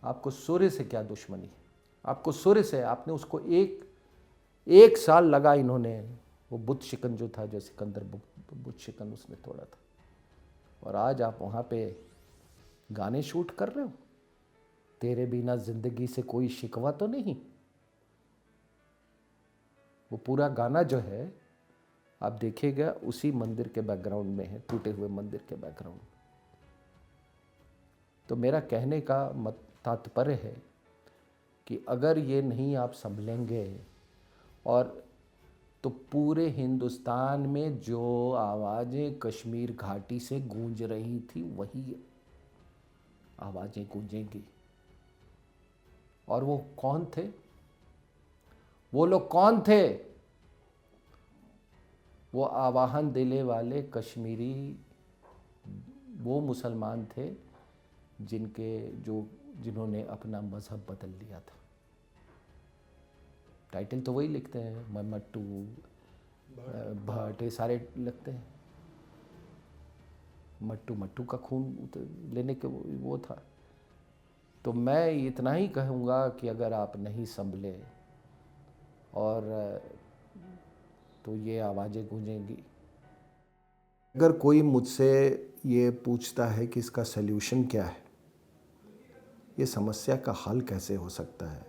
आपको सूर्य से क्या दुश्मनी है? आपको सूर्य से, आपने उसको एक साल लगा, इन्होंने वो बुत शिकन जो था, जो सिकंदर बुत शिकन, उसने तोड़ा था। और आज आप वहाँ पे गाने शूट कर रहे हो, तेरे बिना जिंदगी से कोई शिकवा तो नहीं। वो पूरा गाना जो है आप देखिएगा, उसी मंदिर के बैकग्राउंड में है, टूटे हुए मंदिर के बैकग्राउंड में। तो मेरा कहने का तात्पर्य है कि अगर ये नहीं आप संभलेंगे, और तो पूरे हिंदुस्तान में जो आवाज़ें कश्मीर घाटी से गूंज रही थी, वही आवाज़ें गूंजेंगी। और वो कौन थे? वो लोग कौन थे? वो आवाहन देने वाले कश्मीरी वो मुसलमान थे जिन्होंने अपना मजहब बदल लिया था। टाइटल तो वही लिखते हैं, मट्टू भट्ट, ये सारे लगते हैं। मट्टू का खून लेने के वो था। तो मैं इतना ही कहूँगा कि अगर आप नहीं संभले, और तो ये आवाज़ें गूंजेंगी। अगर कोई मुझसे ये पूछता है कि इसका सल्यूशन क्या है, ये समस्या का हल कैसे हो सकता है,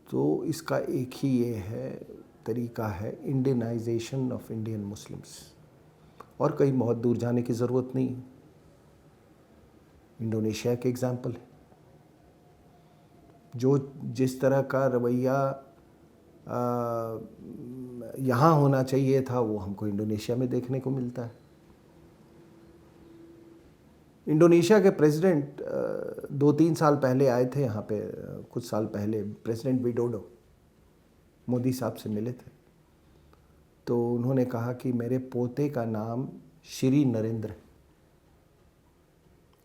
तो इसका एक ही ये है तरीका है, इंडियनाइजेशन ऑफ इंडियन मुस्लिम्स। और कहीं बहुत दूर जाने की ज़रूरत नहीं है, इंडोनेशिया के एग्जाम्पल है। जो जिस तरह का रवैया यहाँ होना चाहिए था वो हमको इंडोनेशिया में देखने को मिलता है। इंडोनेशिया के प्रेसिडेंट 2-3 साल पहले आए थे यहाँ पे, कुछ साल पहले प्रेसिडेंट विडोडो मोदी साहब से मिले थे, तो उन्होंने कहा कि मेरे पोते का नाम श्री नरेंद्र है।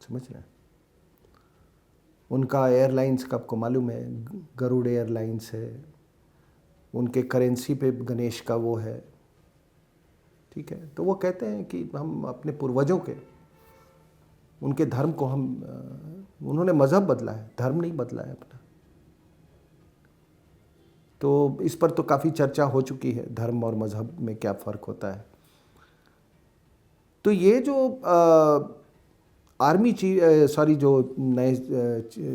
समझ रहे हैं? उनका एयरलाइंस का आपको मालूम है, गरुड़ एयरलाइंस है, उनके करेंसी पे गणेश का वो है, ठीक है। तो वो कहते हैं कि हम अपने पूर्वजों के, उनके धर्म को हम, उन्होंने मज़हब बदला है, धर्म नहीं बदला है अपना। तो इस पर तो काफ़ी चर्चा हो चुकी है, धर्म और मज़हब में क्या फ़र्क होता है। तो ये जो आर्मी जो नए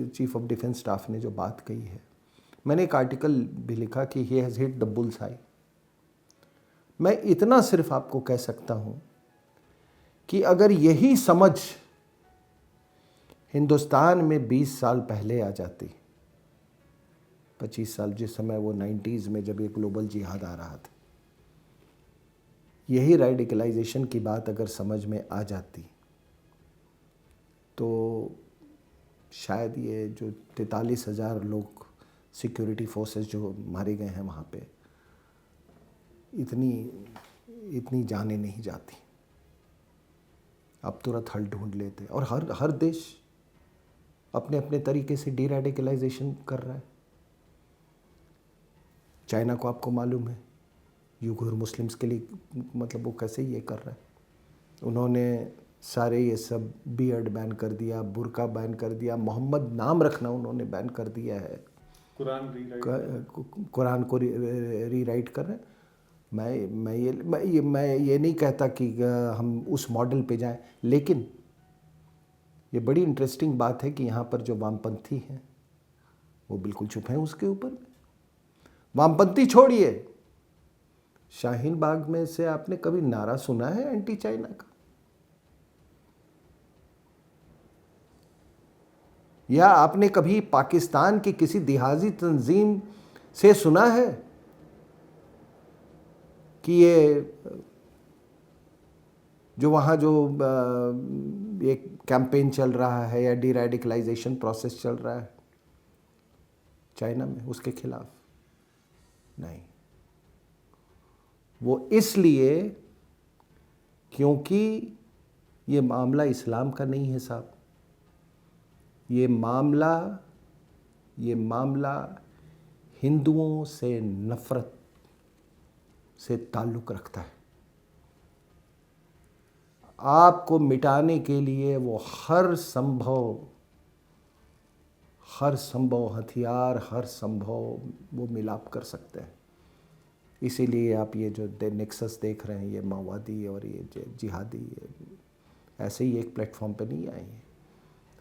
चीफ ऑफ डिफेंस स्टाफ ने जो बात कही है, मैंने एक आर्टिकल भी लिखा कि he has hit the bulls आई। मैं इतना सिर्फ आपको कह सकता हूँ कि अगर यही समझ हिंदुस्तान में 20 साल पहले आ जाती, 25 साल, जिस समय वो 90s में जब ये ग्लोबल जिहाद आ रहा था, यही रेडिकलाइजेशन की बात अगर समझ में आ जाती तो शायद ये जो 43,000 लोग सिक्योरिटी फोर्सेस जो मारे गए हैं वहाँ पे, इतनी जाने नहीं जाती। अब तुरंत हल ढूंढ लेते, और हर देश अपने अपने तरीके से डी रेडिकलाइजेशन कर रहा है। चाइना को आपको मालूम है, यूगुर मुस्लिम्स के लिए मतलब वो कैसे ये कर रहा है। उन्होंने सारे ये सब बियर्ड बैन कर दिया, बुर्का बैन कर दिया, मोहम्मद नाम रखना उन्होंने बैन कर दिया है, कुरान को रीराइट कर रहे हैं। मैं ये नहीं कहता कि हम उस मॉडल पे जाएं, लेकिन ये बड़ी इंटरेस्टिंग बात है कि यहाँ पर जो वामपंथी हैं वो बिल्कुल चुप हैं उसके ऊपर। वामपंथी छोड़िए, शाहीन बाग में से आपने कभी नारा सुना है एंटी चाइना का? या आपने कभी पाकिस्तान की किसी देहाती तंजीम से सुना है कि ये जो वहाँ जो एक कैंपेन चल रहा है या डी रेडिकलाइजेशन प्रोसेस चल रहा है चाइना में, उसके खिलाफ? नहीं। वो इसलिए क्योंकि ये मामला इस्लाम का नहीं है साहब, ये मामला हिंदुओं से नफरत से ताल्लुक़ रखता है। आपको मिटाने के लिए वो हर संभव हथियार, हर संभव वो मिलाप कर सकते हैं। इसीलिए आप ये जो नेक्सस देख रहे हैं, ये माओवादी और ये जिहादी, ऐसे ही एक प्लेटफॉर्म पे नहीं आए हैं।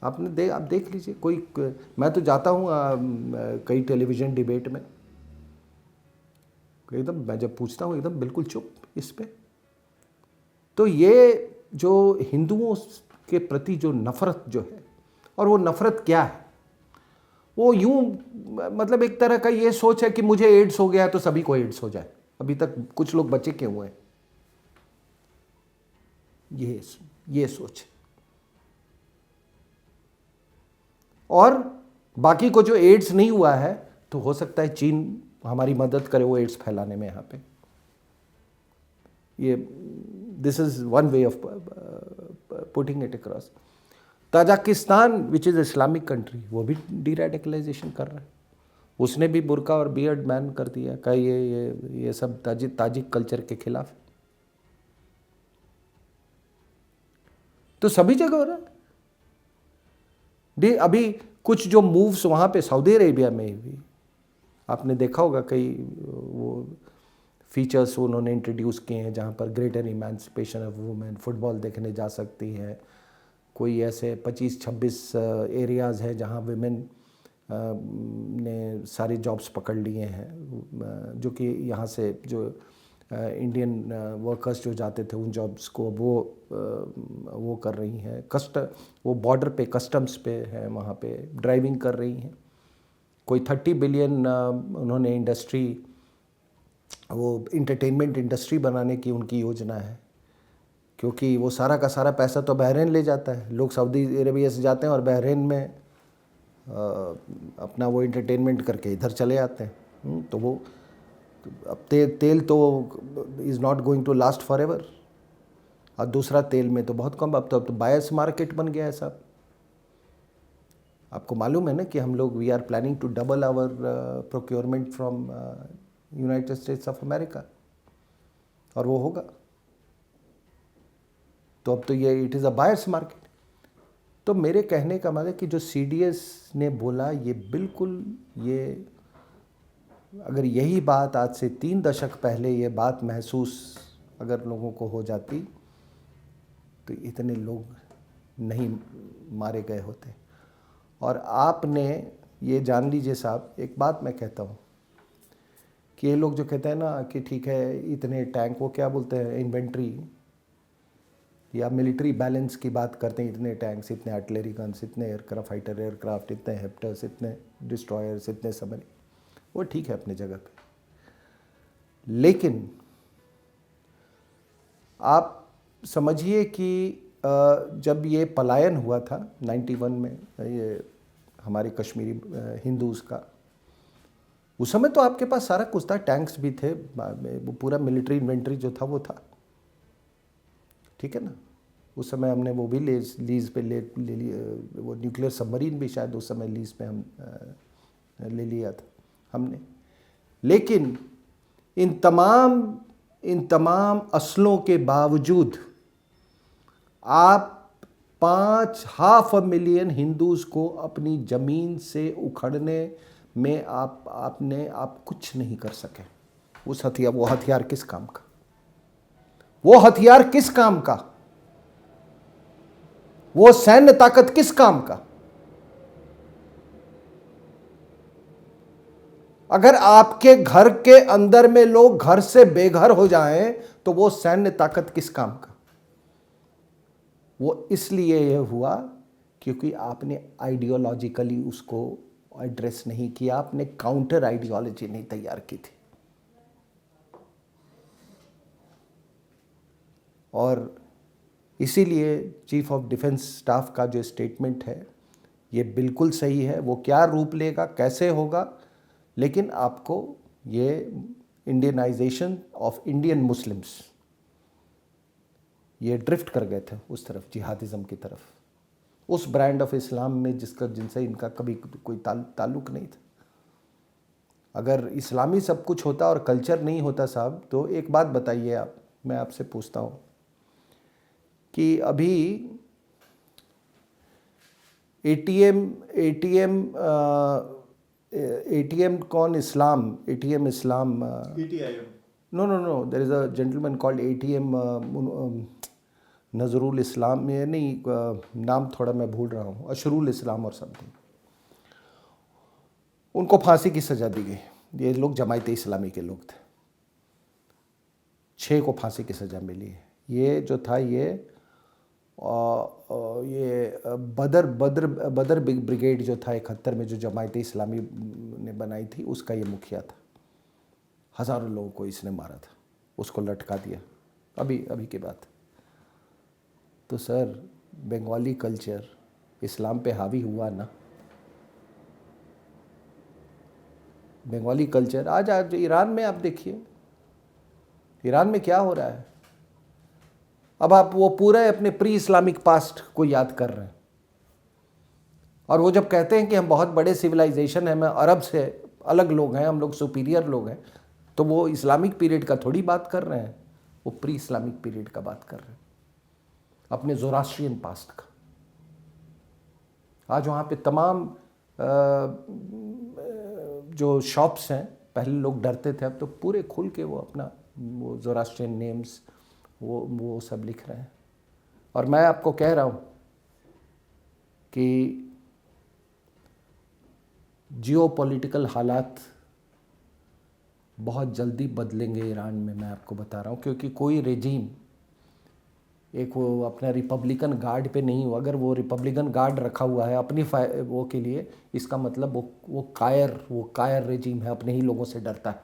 आप देख लीजिए, मैं तो जाता हूँ कई टेलीविज़न डिबेट में, एकदम मैं जब पूछता हूँ एकदम बिल्कुल चुप इस पे। तो ये जो हिंदुओं के प्रति जो नफ़रत जो है, और वो नफ़रत क्या है, वो यूं मतलब एक तरह का ये सोच है कि मुझे एड्स हो गया तो सभी को एड्स हो जाए। अभी तक कुछ लोग बचे क्यों हुए हैं, ये सोच। और बाकी को जो एड्स नहीं हुआ है तो हो सकता है चीन हमारी मदद करे वो एड्स फैलाने में। यहाँ पे ये this is one way of putting it across. Tajikistan which is Islamic country, वो भी डी रेडिकलाइजेशन कर रहा है, उसने भी बुर्का और बियर्ड बैन कर दिया। का ये सब ताजिक कल्चर के खिलाफ। तो सभी जगह हो रहा है। अभी कुछ जो मूव्स वहाँ पे सऊदी अरेबिया में भी आपने देखा होगा, कई वो फीचर्स उन्होंने इंट्रोड्यूस किए हैं जहाँ पर greater emancipation of women, football देखने जा सकती है, कोई ऐसे 25-26 एरियाज़ हैं जहाँ विमेन ने सारी जॉब्स पकड़ लिए हैं, जो कि यहाँ से जो इंडियन वर्कर्स जो जाते थे उन जॉब्स को वो कर रही हैं। वो बॉर्डर पे कस्टम्स पे हैं, वहाँ पे ड्राइविंग कर रही हैं। कोई 30 बिलियन उन्होंने वो इंटरटेनमेंट इंडस्ट्री बनाने की उनकी योजना है, क्योंकि वो सारा का सारा पैसा तो बहरीन ले जाता है। लोग सऊदी अरेबिया से जाते हैं और बहरीन में अपना वो इंटरटेनमेंट करके इधर चले आते हैं। तो वो अब तेल तो is not going to last forever, और दूसरा तेल में तो बहुत कम। अब तो बायर्स मार्केट बन गया है साहब। आपको मालूम है ना कि हम लोग we are planning to double our procurement from United States of America, और वो होगा। तो अब तो ये it is a buyer's market. तो मेरे कहने का मतलब कि जो सीडीएस ने बोला, ये बिल्कुल, ये अगर यही बात आज से 3 दशक पहले ये बात महसूस अगर लोगों को हो जाती तो इतने लोग नहीं मारे गए होते। और आपने ये जान लीजिए साहब, एक बात मैं कहता हूँ कि ये लोग जो कहते हैं ना कि ठीक है इतने टैंक, वो क्या बोलते हैं, इन्वेंट्री या मिलिट्री बैलेंस की बात करते हैं, इतने टैंक्स, इतने आर्टिलरी गन्स, इतने एयरक्राफ्ट, फाइटर एयरक्राफ्ट, इतने हेप्टर्स, इतने डिस्ट्रॉयर्स, इतने सबमरीन, वो ठीक है अपनी जगह पे। लेकिन आप समझिए कि जब ये पलायन हुआ था 91 में, ये हमारे कश्मीरी हिंदूज़ का, उस समय तो आपके पास सारा कुछ था, टैंक्स भी थे, वो पूरा मिलिट्री इन्वेंट्री जो था वो था, ठीक है ना। उस समय हमने वो भी लीज पे ले लिया, वो न्यूक्लियर सबमरीन भी शायद उस समय लीज पे हम ले लिया था हमने। लेकिन इन तमाम असलों के बावजूद आप 500,000 हिंदूज़ को अपनी ज़मीन से उखड़ने में आप कुछ नहीं कर सके। वो हथियार किस काम का? वो हथियार किस काम का? वो सैन्य ताकत किस काम का? अगर आपके घर के अंदर में लोग घर से बेघर हो जाएं तो वो सैन्य ताकत किस काम का? वो इसलिए यह हुआ क्योंकि आपने आइडियोलॉजिकली उसको एड्रेस नहीं किया, आपने काउंटर आइडियोलॉजी नहीं तैयार की थी। और इसीलिए चीफ ऑफ डिफेंस स्टाफ का जो स्टेटमेंट है ये बिल्कुल सही है। वो क्या रूप लेगा, कैसे होगा, लेकिन आपको ये इंडियनाइजेशन ऑफ इंडियन मुस्लिम्स, ये ड्रिफ्ट कर गए थे उस तरफ, जिहादिज़म की तरफ, उस ब्रांड ऑफ इस्लाम में जिनसे इनका कभी कोई ताल्लुक़ नहीं था। अगर इस्लामी सब कुछ होता और कल्चर नहीं होता साहब, तो एक बात बताइए आप, मैं आपसे पूछता हूँ कि अभी एटीएम कौन Islam, ATM Islam, no, there is a gentleman called ATM Nazrul Islam, ये नहीं, नाम थोड़ा मैं भूल रहा हूँ, अशरुल इस्लाम और समथिंग, उनको फांसी की सज़ा दी गई। ये लोग जमायत इस्लामी के लोग थे, 6 को फांसी की सज़ा मिली है। ये जो था ये बदर ब्रिगेड जो था 71 में, जो जमायत इस्लामी ने बनाई थी, उसका ये मुखिया था। हज़ारों लोगों को इसने मारा था, उसको लटका दिया, अभी की बात। तो सर, बंगाली कल्चर इस्लाम पे हावी हुआ ना। बंगाली कल्चर आज ईरान में आप देखिए, ईरान में क्या हो रहा है। अब आप वो पूरे अपने प्री इस्लामिक पास्ट को याद कर रहे हैं, और वो जब कहते हैं कि हम बहुत बड़े सिविलाइजेशन हैं, हम अरब से अलग लोग हैं, हम लोग सुपीरियर लोग हैं, तो वो इस्लामिक पीरियड का थोड़ी बात कर रहे हैं, वो प्री इस्लामिक पीरियड का बात कर रहे हैं, अपने ज़ोरास्ट्रियन पास्ट का। आज वहाँ पे तमाम जो शॉप्स हैं, पहले लोग डरते थे, अब तो पूरे खुल के वो अपना वो ज़ोरास्ट्रियन नेम्स वो सब लिख रहे हैं। और मैं आपको कह रहा हूँ कि जियोपॉलिटिकल हालात बहुत जल्दी बदलेंगे ईरान में, मैं आपको बता रहा हूँ, क्योंकि कोई रेजीम एक वो अपना रिपब्लिकन गार्ड पे नहीं हुआ। अगर वो रिपब्लिकन गार्ड रखा हुआ है अपनी वो के लिए, इसका मतलब वो कायर रेजीम है, अपने ही लोगों से डरता है।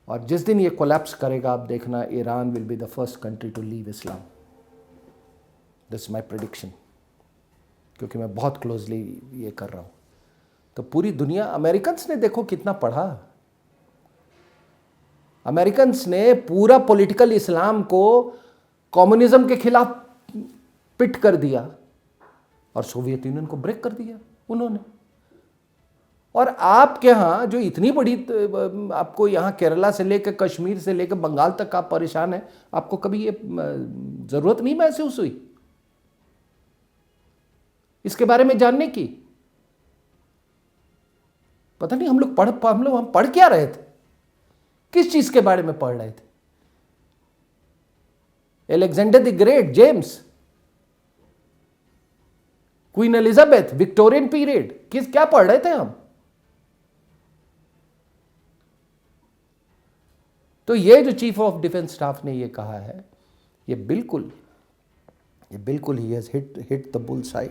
और जिस दिन ये कोलैप्स करेगा, आप देखना, Iran will be the first country to leave Islam. This my prediction, क्योंकि मैं बहुत क्लोजली ये कर रहा हूँ। तो पूरी दुनिया, अमेरिकन्स ने देखो कितना पढ़ा, अमेरिकन्स ने पूरा पॉलिटिकल इस्लाम को कम्युनिज्म के खिलाफ पिट कर दिया और सोवियत यूनियन को ब्रेक कर दिया उन्होंने। और आपके यहाँ जो इतनी बड़ी, आपको यहाँ केरला से लेकर कश्मीर से लेकर बंगाल तक आप परेशान हैं, आपको कभी ये जरूरत नहीं महसूस हुई इसके बारे में जानने की? पता नहीं हम लोग पढ़ क्या रहे थे, किस चीज के बारे में पढ़ रहे थे? Alexander the great, James, queen Elizabeth, Victorian period, क्या पढ़ रहे थे हम? तो ये जो चीफ ऑफ डिफेंस स्टाफ ने ये कहा है, ये बिल्कुल he has hit the bulls I.